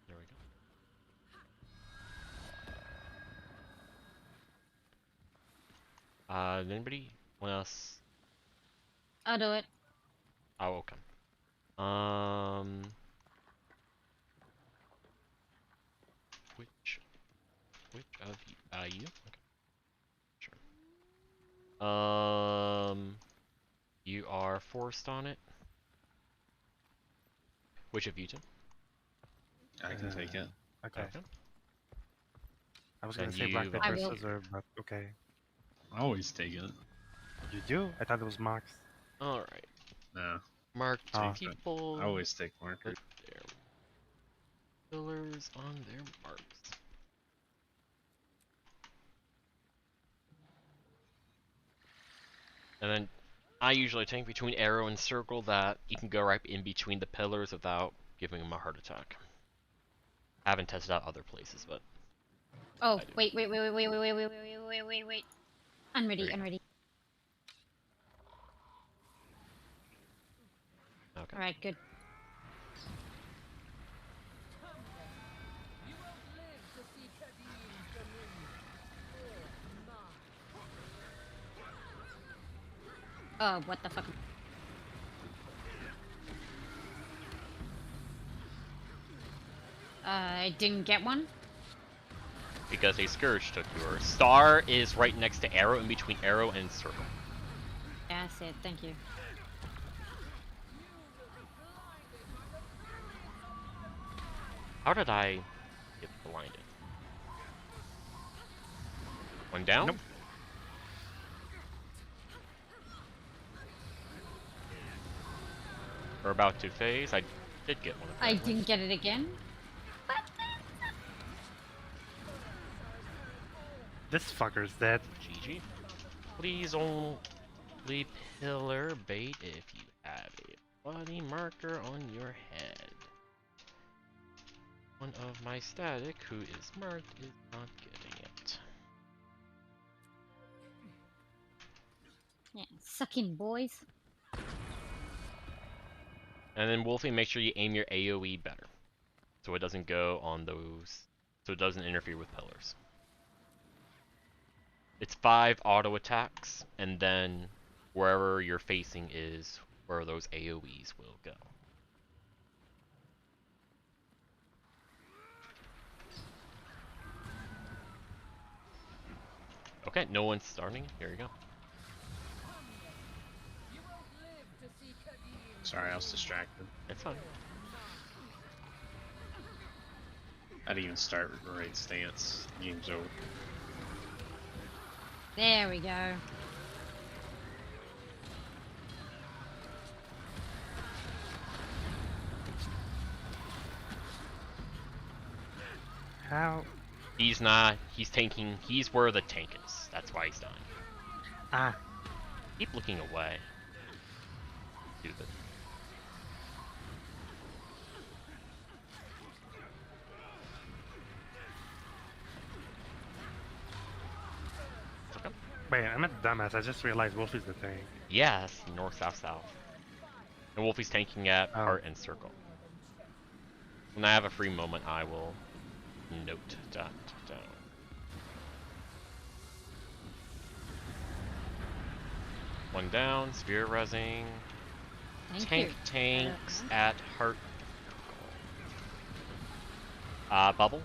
There we go. Anybody else? I'll do it. Oh, okay. Which of you? You? Okay. Sure. You are forced on it. Which of you two? I can take it. Okay. Okay. I was Then gonna say black you- paper I will. scissors, but okay. I always take it. You do? I thought it was Max. All right. No, Marked Ah. people. I always take marker. Put their pillars on their marks. And then I usually tank between arrow and circle that you can go right in between the pillars without giving them a heart attack. I haven't tested out other places, but Oh, I do. wait. I'm ready. There I'm you ready. Okay. All right, good. You won't live to see Kadim's dominion. Or mine. Oh, what the fuck? I didn't get one. Because a scourge took yours. Star is right next to arrow, in between arrow and circle. Yeah, that's it. Thank you. How did I get blinded? One down? Nope. We're about to phase. I did get one. I apparently. didn't get it again. This fucker's dead. GG. Please only pillar bait if you have a body marker on your head. One of my static who is marked is not getting it. Yeah, sucking boys. And then Wolfie, make sure you aim your AoE better. So it doesn't go on those, so it doesn't interfere with pillars. It's 5 auto attacks, and then wherever you're facing is where those AoEs will go. Okay, no one's starting. Here you go. You won't live to see Kadim's Sorry, I was distracted. It's fine. I didn't even start right stance. Game's over. There we go. How? He's not. He's tanking. He's where the tank is. That's why he's dying. Ah. Keep looking away. Stupid. Okay. Wait, I'm a dumbass. I just realized Wolfie's the tank. Yes, north, south, south. And Wolfie's tanking at Oh. heart and circle. When I have a free moment, I will note that down. One down, spear resing. Thank Tank you. tanks at heart. Bubble.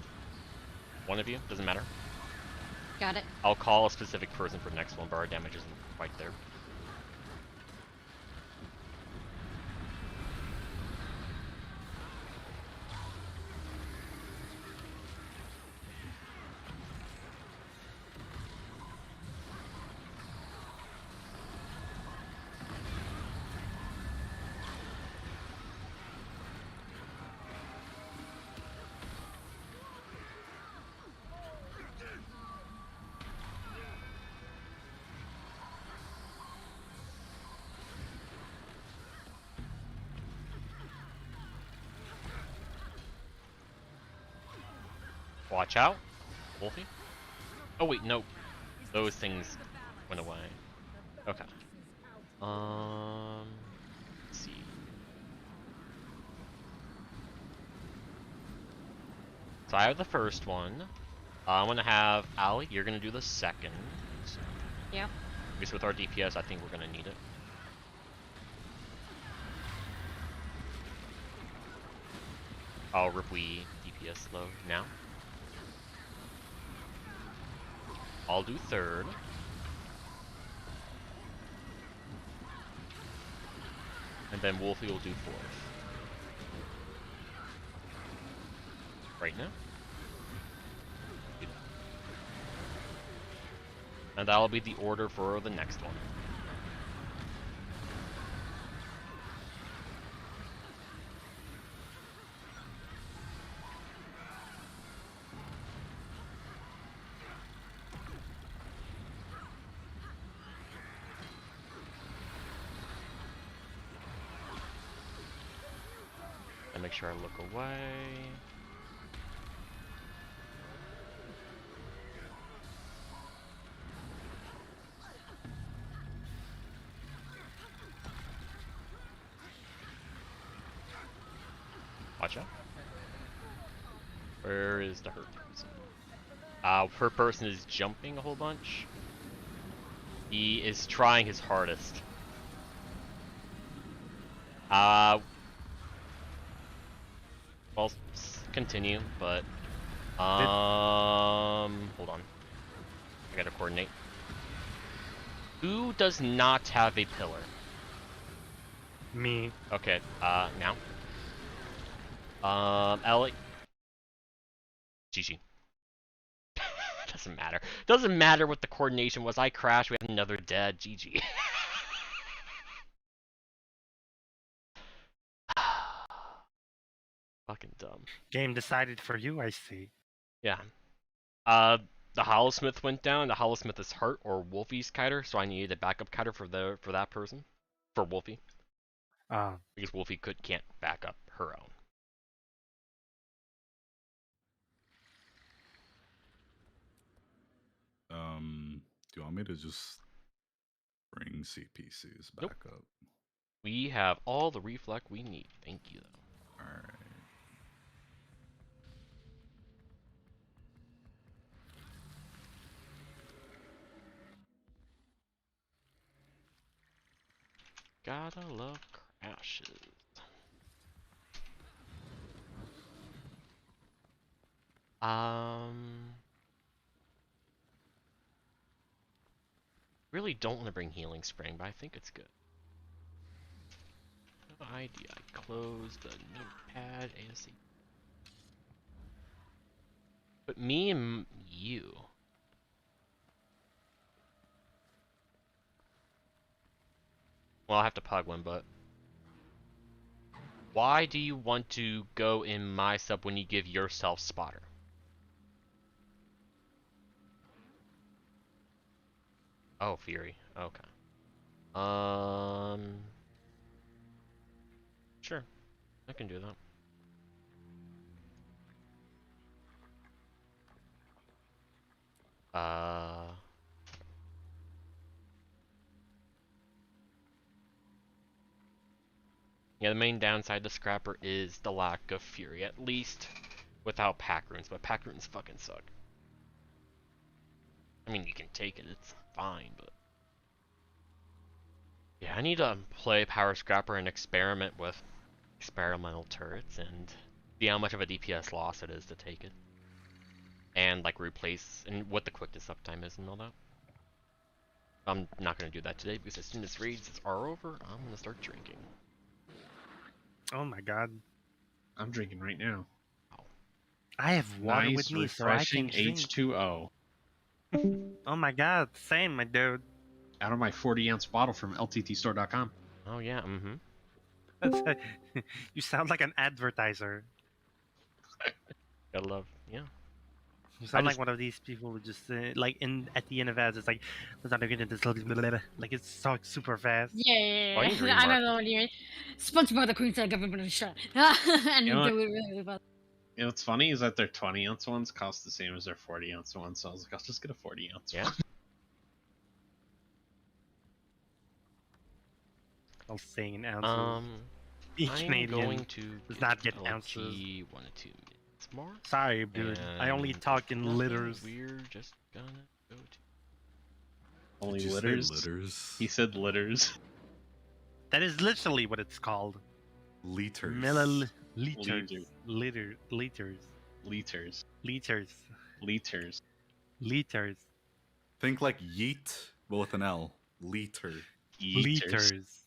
One of you, doesn't matter. Got it. I'll call a specific person for next one, but our damage isn't quite there. Watch out, Wolfie. Oh wait, no, those things went away. Okay. Let's see. So I have the first one. I'm gonna have Allie. You're gonna do the second. Yep. Because with our DPS, I think we're gonna need it. I'll Ripley DPS low now. I'll do third. And then Wolfie will do fourth. Right now. And that'll be the order for the next one. And make sure I look away. Watch out. Where is the hurt person? Hurt person is jumping a whole bunch. He is trying his hardest. Well, continue, but hold on. I gotta coordinate. Who does not have a pillar? Me. Okay, now. Ellie. GG. Doesn't matter. Doesn't matter what the coordination was. I crashed. We have another dead. GG. Fucking dumb. Game decided for you, I see. Yeah. The Hollowsmith went down. The Hollowsmith is hurt or Wolfie's kiter, so I needed a backup kiter for that person, for Wolfie, because Wolfie can't back up her own. Do you want me to just bring CPCs back up? We have all the reflect we need. Thank you, though. Alright. Gotta love crashes. Really don't want to bring healing spring, but I think it's good. No idea. I closed the notepad ASC. But me and you. Well, I'll have to pug one, but why do you want to go in my sub when you give yourself spotter? Oh, Fury. Okay. Sure. I can do that. Yeah, the main downside to Scrapper is the lack of Fury, at least without pack runes, but pack runes fucking suck. I mean, you can take it, it's fine, but... Yeah, I need to play Power Scrapper and experiment with experimental turrets and see how much of a DPS loss it is to take it. And, like, replace, and what the quickness uptime is and all that. I'm not going to do that today, because as soon as raids are over, I'm going to start drinking. Oh my god. I'm drinking right now. I have water Nice, with me, so I can refreshing drink. H2O. Oh my god, same, my dude. Out of my 40-ounce bottle from lttstore.com. Oh yeah, mm-hmm. You sound like an advertiser. Gotta love, yeah. You sound like one of these people who just like at the end of ads, it's like, let's not get into this, like it's talk super fast. Yeah, Oh, you can I don't remark know what you mean. SpongeBob the Queen's like government shut. And You know do it really fast. You know what's funny is that their 20-ounce ones cost the same as their 40-ounce ones, so I was like, I'll just get a 40-ounce Yeah. one. I was saying in ounces. Each I'm Canadian going to does not get LT ounces. 1 or 2 minutes more. Sorry, dude. I only And talk there's in nothing, liters. We're just gonna go to. Only Did you say litters. litters? He said litters. That is literally what it's called. Liters. Milliliters. Liter. Liters. Liters. Liters. Liters. Liters. Think like yeet, but with an L. Liter, Liters. Liters.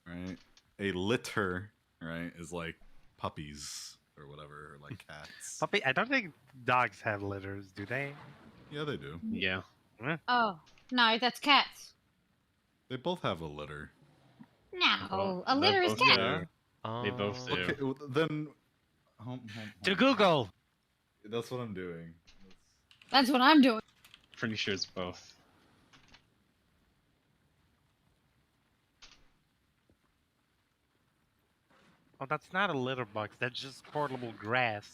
right? A litter, right, is like puppies or whatever, or like cats. Puppy, I don't think dogs have litters, do they? Yeah, they do. Yeah. Oh, no, that's cats. They both have a litter. No, a They litter is both cat. do. They both do. Okay, then. To Google! That's what I'm doing. That's what I'm doing. Pretty sure it's both. Oh, that's not a litter box. That's just portable grass.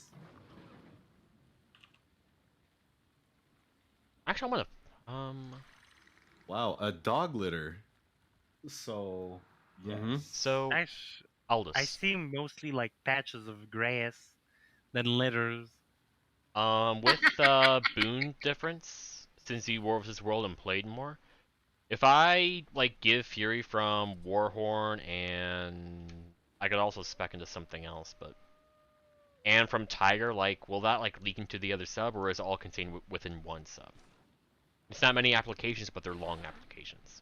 Actually, I'm gonna. Wow, a dog litter. So. Yes. Mhm. So Aldous. I see mostly like patches of grass, then litters. With the boon difference, since you War vs. World and played more, if I like give Fury from Warhorn and I could also spec into something else, but and from Tiger, like will that like leak into the other sub, or is it all contained within one sub? It's not many applications, but they're long applications.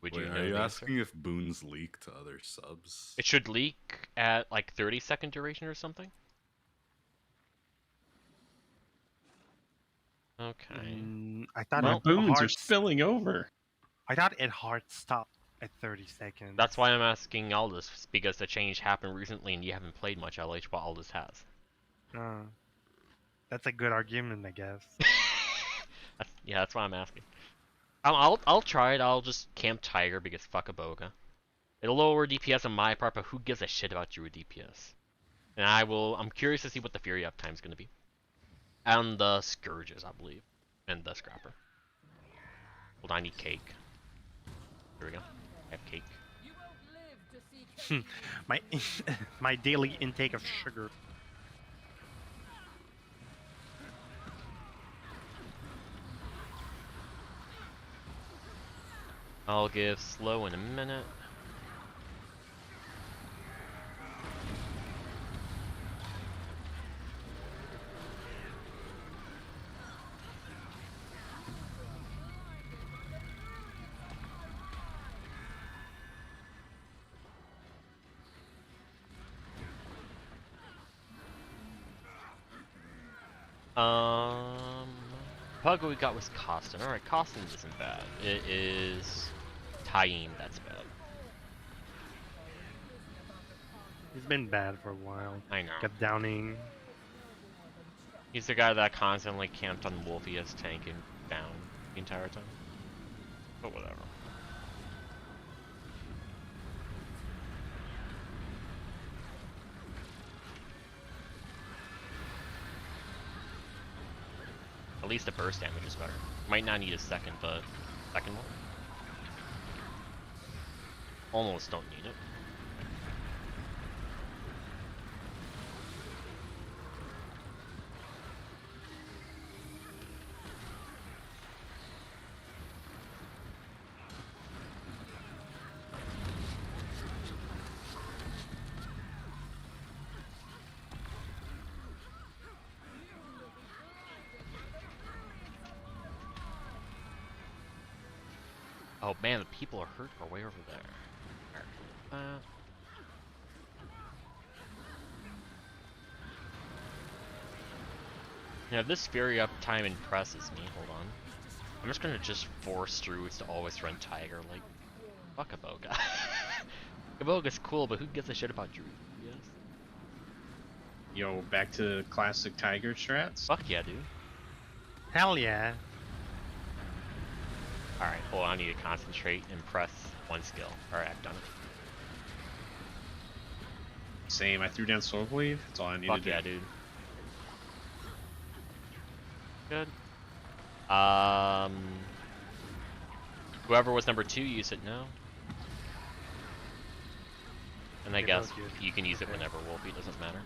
Would Wait, you are know you the answer? asking if boons leak to other subs? It should leak at like 30-second duration or something. Okay. I thought My it boons are hard- spilling over. I thought it hard stopped at 30 seconds. That's why I'm asking Aldous, because the change happened recently and you haven't played much LH, but Aldous has. That's a good argument, I guess. Yeah, that's why I'm asking. I'll try it. I'll just camp Tiger because fuck a Boga. It'll lower DPS on my part, but who gives a shit about your DPS? And I'm curious to see what the Fury uptime's gonna be. And the Scourges, I believe. And the Scrapper. Hold on, I need cake. Here we go. I have cake. You won't live to see my daily intake of sugar. I'll give slow in a minute. Pug we got was Costin. Alright, Costin isn't bad. It is Tyene that's bad. He's been bad for a while. I know. Kept downing. He's the guy that constantly camped on Wolfie as tanking down the entire time. But whatever. At least the burst damage is better. Might not need a second, but second one. Almost don't need it. Oh man, the people are hurt are way over there. Yeah, this Fury uptime impresses me. Hold on. I'm just gonna force Druids to always run Tiger, like, fuck a Boga. A Boga's cool, but who gives a shit about Druid? Yes. Yo, back to classic Tiger strats. Fuck yeah, dude. Hell yeah. Alright, hold on, I need to concentrate and press one skill. Alright, I've done it. Same. I threw down Soul Cleave. That's all I needed Fuck to yeah, do. dude. Good. Whoever was number 2, use it now. And I They guess both use it. you can use it Okay. whenever, Wolfie, doesn't matter.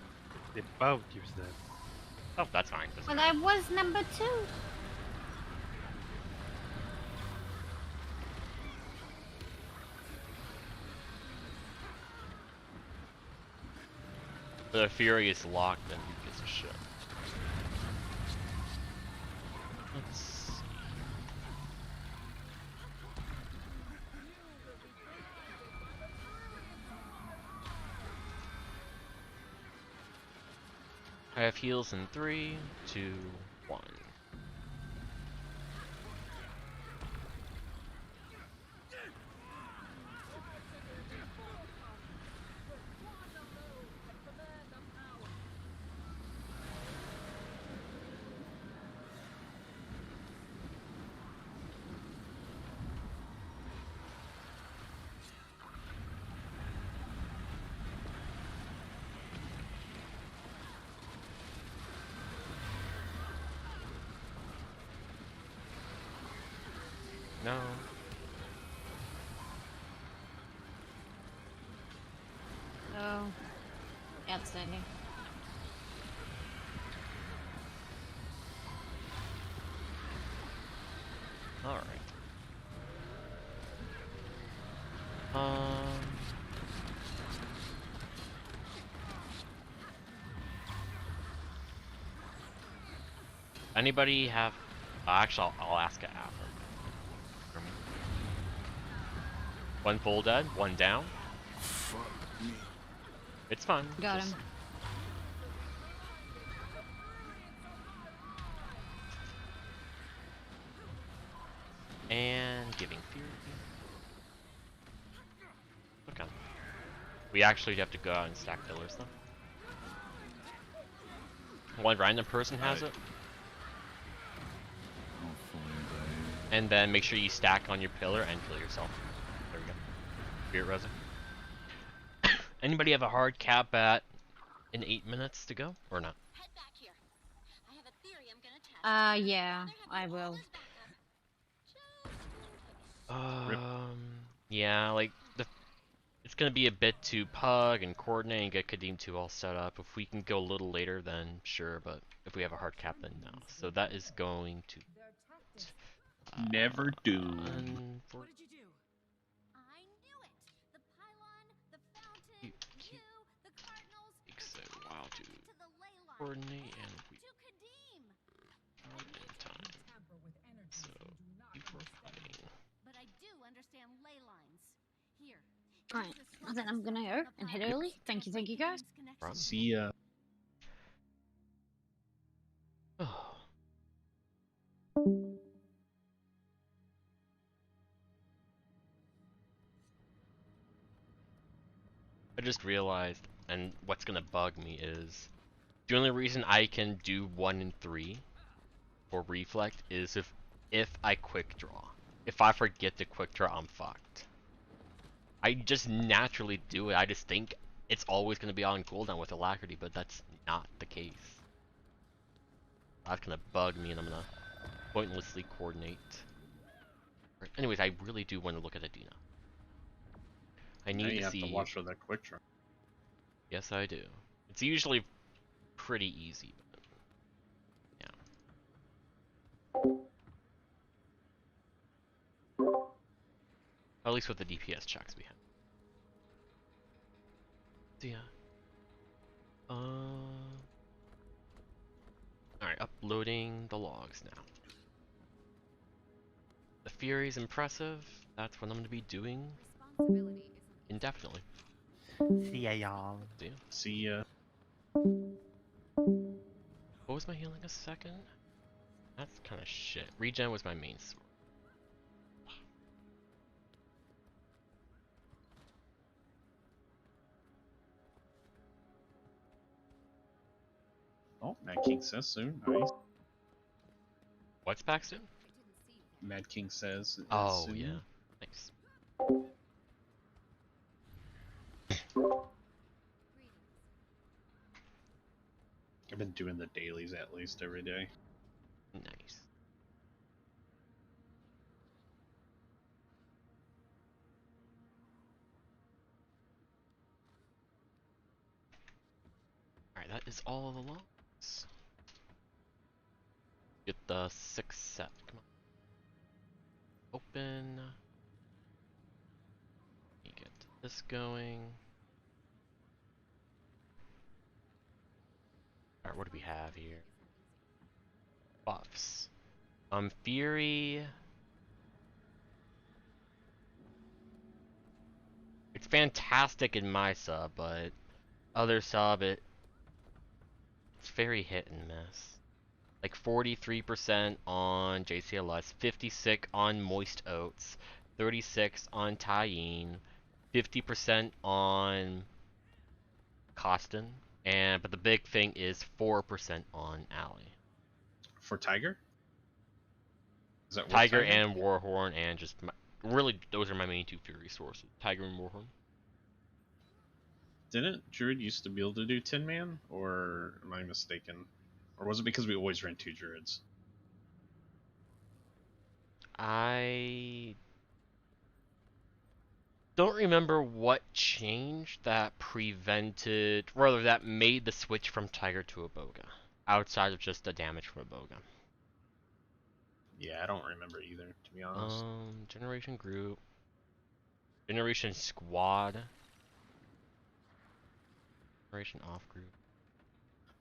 They both use that. Oh, that's fine. Doesn't Well, matter. I was number 2. But if Fury is locked, then who gives a shit? Let's see. I have heals in 3, 2, 1. No. Oh, outstanding. Alright. Um... Anybody have... actually, I'll ask it after. One full dead, one down. Fuck me. It's fun. Got just- him. And giving Fury. Okay. We actually have to go out and stack pillars though. One random person has it, Hopefully and then make sure you stack on your pillar and kill yourself. There we go. Spirit resin. Anybody have a hard cap at in 8 minutes to go or not? Head back here. I have a theory I'm gonna test. Yeah, I will. Yeah, like it's gonna be a bit to pug and coordinate and get Kadim 2 all set up. If we can go a little later, then sure. But if we have a hard cap, then no. So that is going to Never do. What did you do? I knew it. The pylon, the fountain, Keep the cardinals. takes it's a all while to connected to the ley line coordinate, and we to Kadim. are in time. Tamper with energies So you do not keep understand. working. But I do understand ley lines. Here. Alright, use this well then lever I'm gonna go to and the head pylon. early. Thank you Break guys. Kadim's connection Problem. to See ya. Oh. I just realized, and what's gonna bug me is the only reason I can do 1 and 3 for reflect is if I quick draw. If I forget to quick draw, I'm fucked. I just naturally do it. I just think it's always gonna be on cooldown with alacrity, but that's not the case. That's gonna bug me, and I'm gonna pointlessly coordinate. Anyways, I really do want to look at Adina. I Now need you to have see. to watch for that quick draw. Yes, I do. It's usually pretty easy, but yeah. At least with the DPS checks we have. So yeah. Alright, uploading the logs now. The Fury's impressive. That's what I'm going to be doing Responsibility isn't indefinitely. See ya, y'all. See ya. See ya. What was my healing a second? That's kind of shit. Regen was my main sword. Oh, Mad King says soon. Nice. What's back soon? Mad King says. Oh, soon. yeah. Nice. been doing the dailies at least every day. Nice. Alright, that is all of the logs. Get the 6th set. Come on. Open. Let me get this going. Alright, what do we have here? Buffs. Fury. It's fantastic in my sub, but other sub it's very hit and miss. Like 43% on JCLS, 56 on Moist Oats, 36 on Tyene, 50% on Costin, but the big thing is 4% on Alley. For Tiger? Is that Tiger and Warhorn, and just really those are my main two Fury sources. Tiger and Warhorn. Didn't Druid used to be able to do Tin Man, or am I mistaken? Or was it because we always ran 2 Druids? I don't remember what changed that prevented, rather that made the switch from Tiger to Aboga, outside of just the damage from Aboga. Yeah, I don't remember either, to be honest. Generation Group, Generation Squad, Generation Off Group.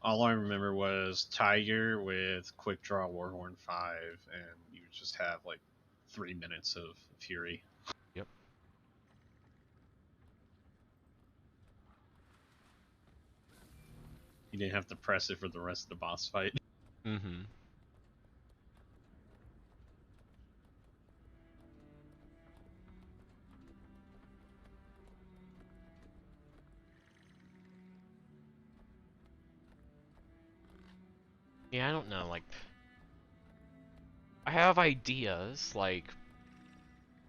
All I remember was Tiger with Quick Draw Warhorn 5, and you would just have like 3 minutes of Fury. Yep. You didn't have to press it for the rest of the boss fight. Mm-hmm. Yeah, I don't know, like, I have ideas, like,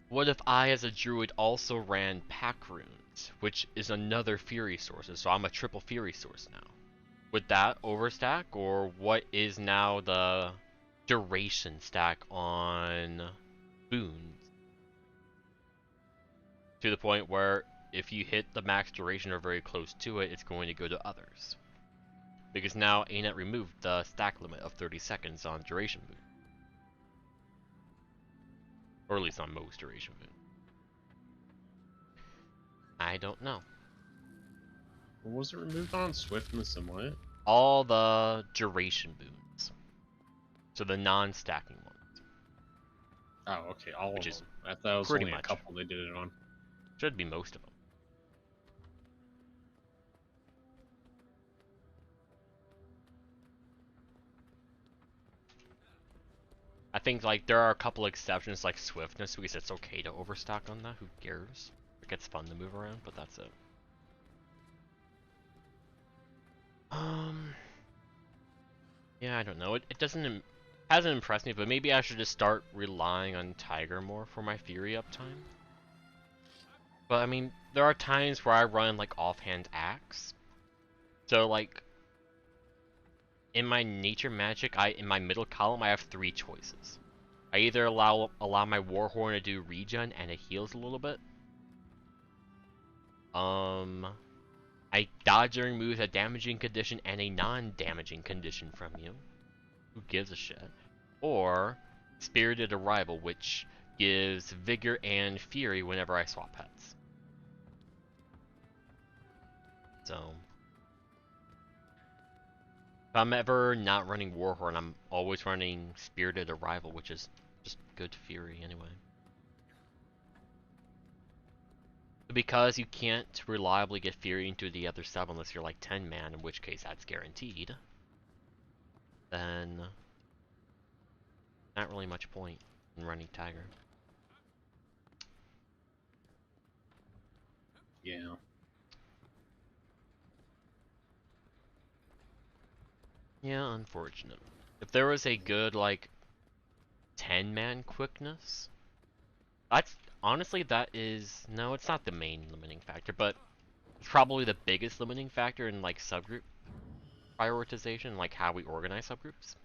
what if I as a druid also ran pack runes, which is another Fury source, so I'm a triple Fury source now. Would that overstack, or what is now the duration stack on boons? To the point where if you hit the max duration or very close to it, it's going to go to others. Because now ANET removed the stack limit of 30 seconds on duration boon. Or at least on most duration boon. I don't know. What was it removed on? Swiftness and what? All the duration boons. So the non-stacking ones. Oh, okay, all Which of is them. I thought it was pretty only much. a couple they did it on. Should be most of them. I think like there are a couple exceptions like swiftness because it's okay to overstock on that. Who cares? It gets fun to move around, but that's it. Yeah, I don't know. It hasn't impressed me, but maybe I should just start relying on Tiger more for my Fury uptime. But I mean, there are times where I run like offhand axe. So like in my nature magic, in my middle column I have 3 choices. I either allow my Warhorn to do regen and it heals a little bit. I dodge and remove a damaging condition and a non-damaging condition from you. Who gives a shit? Or Spirited Arrival, which gives Vigor and Fury whenever I swap pets. So if I'm ever not running Warhorn, I'm always running Spirited Arrival, which is just good Fury anyway. Because you can't reliably get Fury into the other sub unless you're like 10 man, in which case that's guaranteed, then not really much point in running Tiger. Yeah. Yeah, unfortunate. If there was a good, like, 10-man quickness, that's, honestly, that is, no, it's not the main limiting factor, but it's probably the biggest limiting factor in, like, subgroup. prioritization, like how we organize subgroups.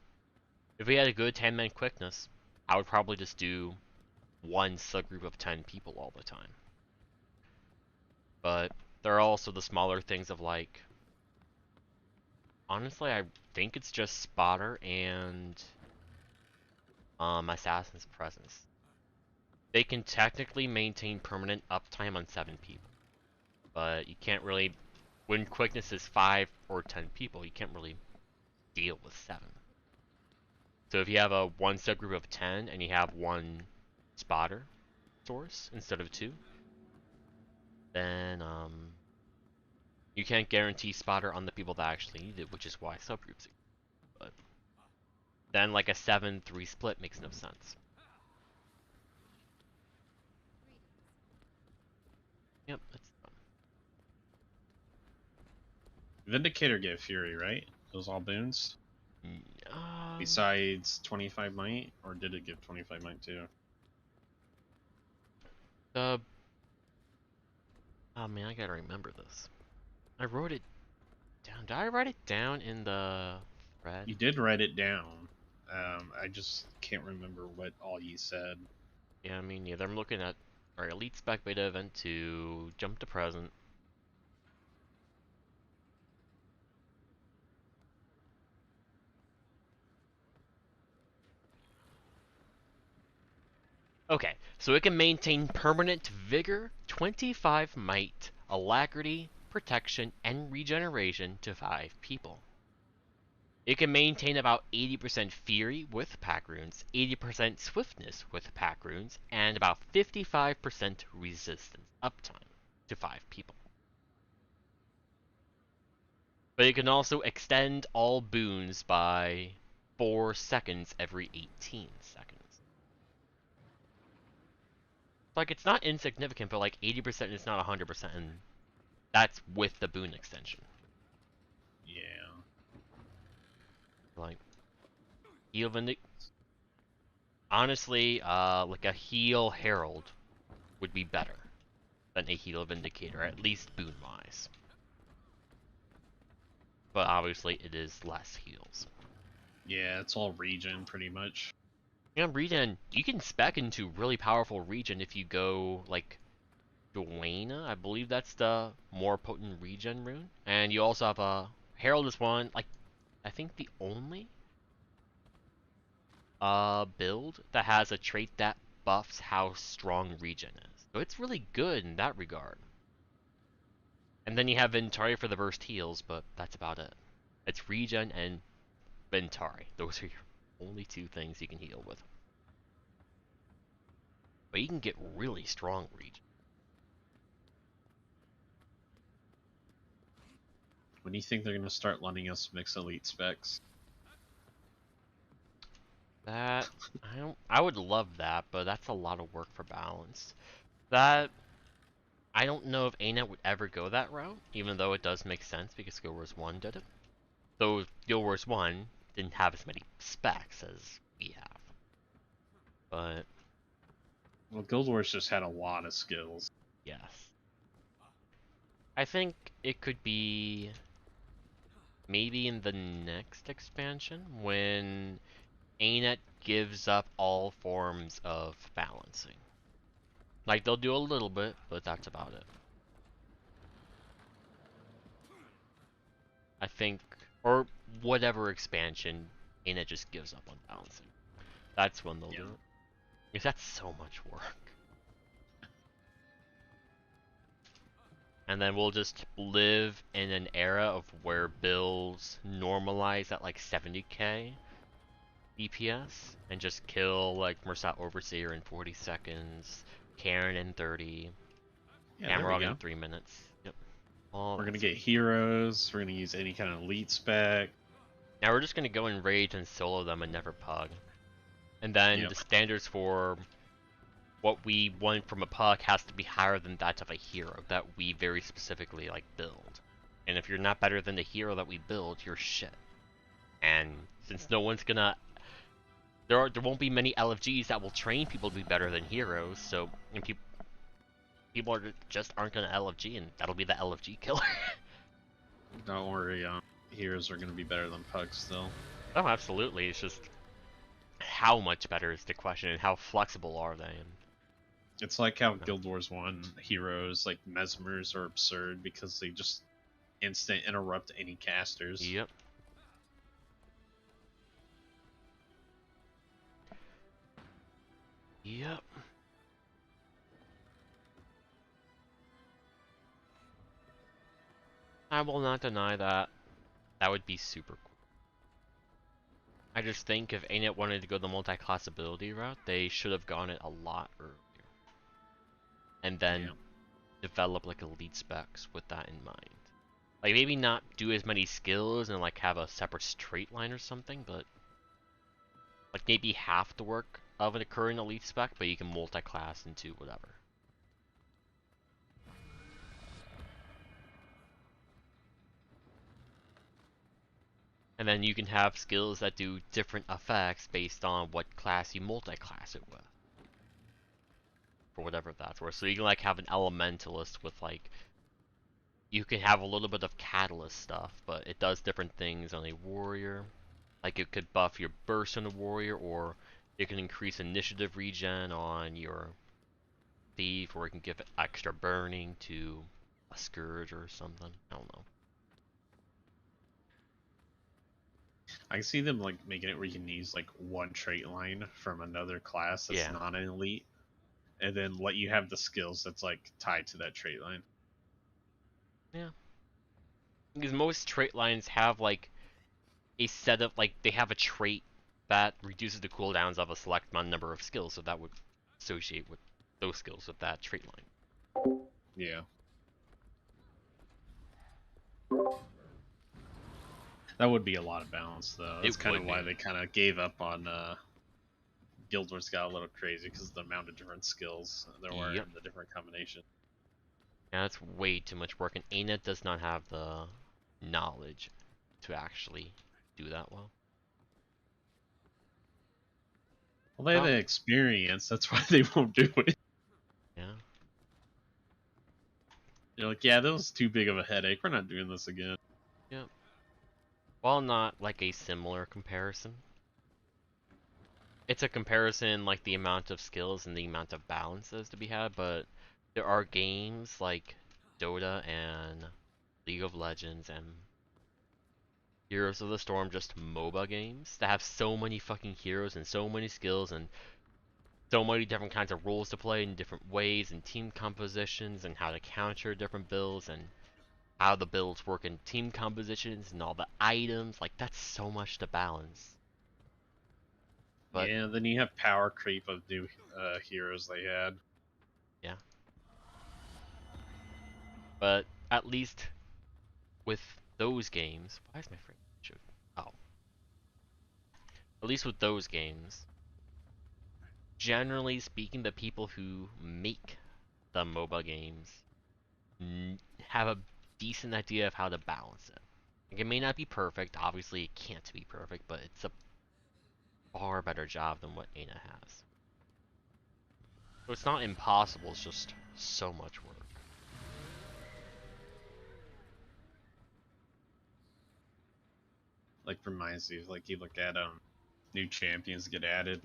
If we had a good 10-man quickness, I would probably just do one subgroup of 10 people all the time. But there are also the smaller things of like, honestly, I think it's just Spotter and Assassin's Presence. They can technically maintain permanent uptime on 7 people, but you can't really, when quickness is 5 or 10 people, you can't really deal with 7. So if you have a one subgroup of 10 and you have one spotter source instead of 2, then you can't guarantee spotter on the people that actually need it, which is why subgroups exist. But then like a 7-3 split makes no sense. Yep, that's done. Vindicator gave Fury, right? Those all boons? Besides 25 might? Or did it give 25 might too? Oh man, I gotta remember this. I wrote it down. Did I write it down in the thread? You did write it down. I just can't remember what all you said. Yeah, me neither. I'm looking at our Elite Spec Beta event to jump to present. Okay, so it can maintain permanent vigor, 25 might, alacrity, protection, and regeneration to 5 people. It can maintain about 80% fury with pack runes, 80% swiftness with pack runes, and about 55% resistance uptime to 5 people. But it can also extend all boons by 4 seconds every 18 seconds. Like, it's not insignificant, but like 80% is not 100%, and that's with the boon extension. Yeah. Like, heal honestly, like a heal herald would be better than a heal vindicator, at least boon wise. But obviously, it is less heals. Yeah, it's all regen pretty much. Yeah, regen, you can spec into really powerful regen if you go like Duena, I believe that's the more potent regen rune. And you also have a Herald is one, like, I think the only build that has a trait that buffs how strong regen is. So it's really good in that regard. And then you have Ventari for the burst heals, but that's about it. It's regen and Ventari. Those are your only 2 things you can heal with. But you can get really strong regen. When do you think they're gonna start letting us mix elite specs? That I would love that, but that's a lot of work for balance. That I don't know if ANET would ever go that route, even though it does make sense because Guild Wars 1 did it. Though Guild Wars 1 didn't have as many specs as we have. But Well, Guild Wars just had a lot of skills. yes. I think it could be maybe in the next expansion when ANET gives up all forms of balancing. Like, they'll do a little bit, but that's about it. I think, or whatever expansion ANET just gives up on balancing. That's when they'll do it. Because that's so much work. And then we'll just live in an era of where builds normalize at like 70k DPS and just kill like Mursat Overseer in 40 seconds, Karen in 30, Amarok in 3 minutes. Yep. We're gonna get heroes, we're gonna use any kind of elite spec. Now we're just gonna go in rage and solo them and never pug. And then the standards for what we want from a pug has to be higher than that of a hero that we very specifically like build. And if you're not better than the hero that we build, you're shit. And since no one's gonna, there won't be many LFGs that will train people to be better than heroes. So and people just aren't gonna LFG, and that'll be the LFG killer. Don't worry, heroes are going to be better than pugs still. Oh, absolutely. It's just how much better is the question, and how flexible are they? And It's like how Guild Wars 1 heroes like Mesmers are absurd because they just instant interrupt any casters. yep. Yep. I will not deny that. That would be super cool. I just think if ANET wanted to go the multi-class ability route, they should have gone it a lot earlier. And then develop like elite specs with that in mind. Like maybe not do as many skills and like have a separate straight line or something, but like maybe half the work of an current elite spec, but you can multi-class into whatever. And then you can have skills that do different effects based on what class you multi-class it with. For whatever that's worth. So you can like have an elementalist with like, you can have a little bit of catalyst stuff, but it does different things on a warrior. Like it could buff your burst on a warrior, or it can increase initiative regen on your thief, or it can give it extra burning to a scourge or something. I don't know. I can see them like making it where you can use like one trait line from another class that's not an elite, and then let you have the skills that's like tied to that trait line. Yeah. Because most trait lines have like a set of like they have a trait that reduces the cooldowns of a select number of skills, so that would associate with those skills with that trait line. Yeah. That would be a lot of balance, though. That's kind of why they kind of gave up on Guild Wars. Got a little crazy because of the amount of different skills there were in the different combination. Yeah, that's way too much work, and ANET does not have the knowledge to actually do that well. Well, they have the experience. That's why they won't do it. Yeah. You're like, yeah, that was too big of a headache. We're not doing this again. Yep. While not like a similar comparison, it's a comparison like the amount of skills and the amount of balances to be had, but there are games like Dota and League of Legends and Heroes of the Storm, just MOBA games that have so many fucking heroes and so many skills and so many different kinds of roles to play in different ways and team compositions and how to counter different builds and how the builds work in team compositions and all the items. Like, that's so much to balance. But yeah, then you have power creep of new heroes they had. Yeah. But at least with those games, why is my frame shoot? Oh. At least with those games, generally speaking, the people who make the MOBA games have a decent idea of how to balance it. Like, it may not be perfect, obviously it can't be perfect, but it's a far better job than what ANET has. So it's not impossible, it's just so much work. Like, reminds you, like, you look at new champions get added,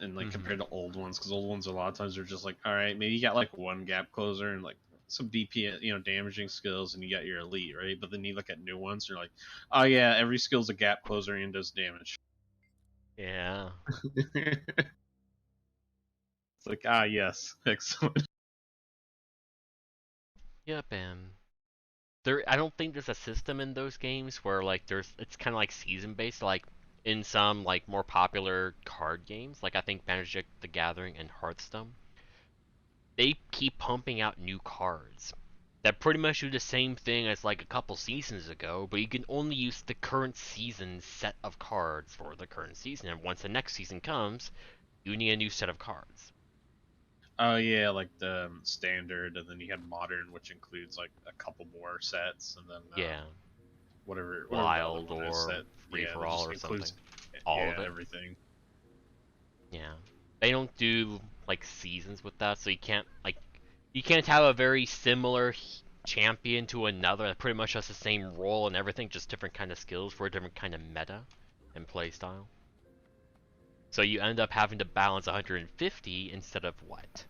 and like compared to old ones, because old ones a lot of times are just like, all right, maybe you got like one gap closer and like some DP, damaging skills, and you got your elite, right? But then you look at new ones, you're like, oh yeah, every skill's a gap closer and does damage. Yeah. It's like, ah, yes, excellent. Yep, and I don't think there's a system in those games where like it's kind of like season based, like in some like more popular card games, like I think Magic the Gathering and Hearthstone. They keep pumping out new cards that pretty much do the same thing as like a couple seasons ago, but you can only use the current season's set of cards for the current season, and once the next season comes, you need a new set of cards. Oh yeah, like the standard, and then you had modern, which includes like a couple more sets, and then whatever wild or free for all or something. All of it, everything. Yeah, they don't do like seasons with that, so you can't have a very similar champion to another that pretty much has the same role and everything, just different kind of skills for a different kind of meta and playstyle. So you end up having to balance 150 instead of what?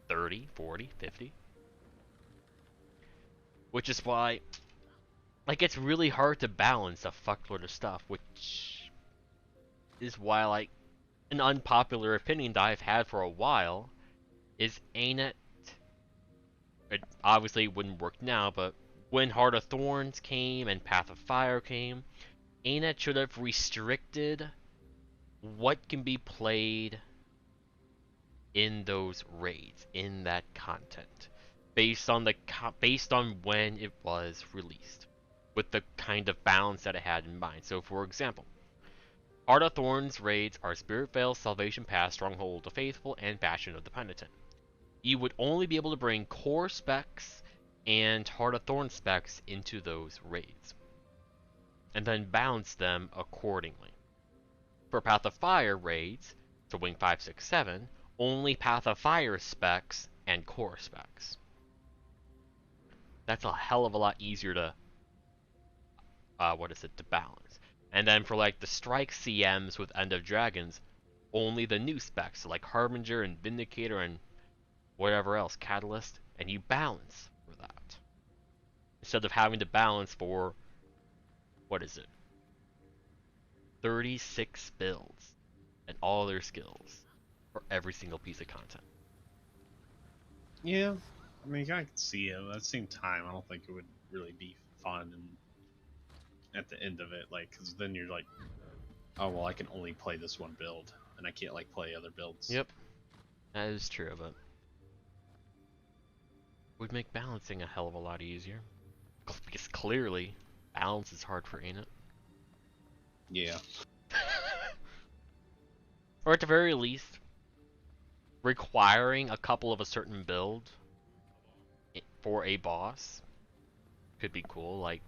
30, 40, 50? Which is why, like, it's really hard to balance a fuckload of stuff, which is why, like, an unpopular opinion that I've had for a while is ain't it obviously wouldn't work now, but when Heart of Thorns came and Path of Fire came, ANET should have restricted what can be played in those raids, in that content, based on when it was released, with the kind of balance that it had in mind. So, for example, Heart of Thorns raids are Spirit Veil, Salvation Pass, Stronghold of the Faithful, and Bastion of the Penitent. You would only be able to bring core specs and Heart of Thorns specs into those raids, and then balance them accordingly. For Path of Fire raids, so Wing 5, 6, 7, only Path of Fire specs and core specs. That's a hell of a lot easier to, to balance. And then for like the Strike CMs with End of Dragons, only the new specs, so like Harbinger and Vindicator and whatever else, Catalyst, and you balance for that. Instead of having to balance for, 36 builds and all their skills for every single piece of content. Yeah, I mean, I can see it. At the same time, I don't think it would really be fun and at the end of it, like, because then you're like, oh, well, I can only play this one build, and I can't, like, play other builds. Yep, that is true, but would make balancing a hell of a lot easier. Because clearly, balance is hard for ANET. Yeah. Or at the very least, requiring a couple of a certain build for a boss could be cool. Like,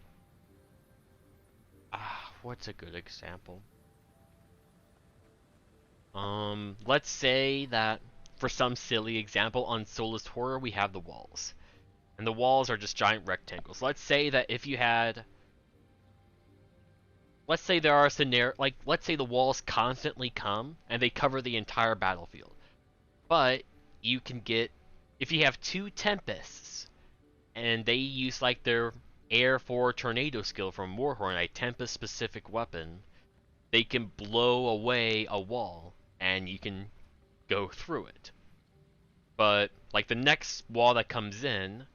what's a good example? Let's say that for some silly example, on Soulless Horror we have the walls. And the walls are just giant rectangles. Let's say that if you had... Let's say there are scenarios... Like, let's say the walls constantly come, and they cover the entire battlefield. But, you can get... If you have 2 Tempests, and they use, like, their Air 4 Tornado skill from Warhorn, a Tempest-specific weapon, they can blow away a wall, and you can go through it. But, like, the next wall that comes in...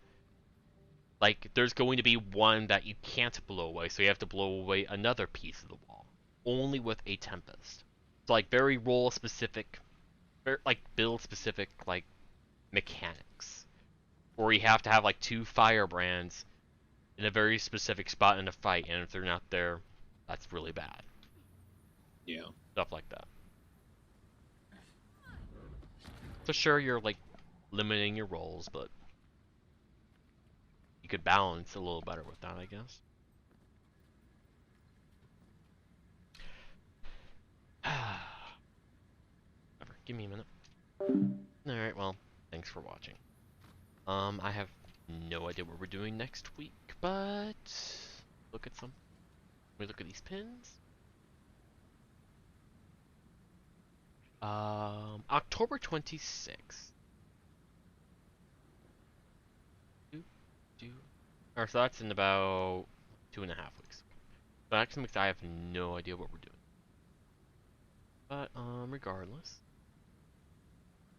Like, there's going to be one that you can't blow away, so you have to blow away another piece of the wall. Only with a Tempest. It's like very role-specific, like build-specific, like, mechanics. Or you have to have, like, 2 Firebrands in a very specific spot in a fight, and if they're not there, that's really bad. Yeah. Stuff like that. So sure, you're, like, limiting your roles, but you could balance a little better with that, I guess. Whatever, give me a minute. Alright, well, thanks for watching. I have no idea what we're doing next week, but look at some. Let me look at these pins. October 26th. Or so that's in about 2.5 weeks. So next week I have no idea what we're doing. But regardless,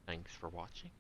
thanks for watching.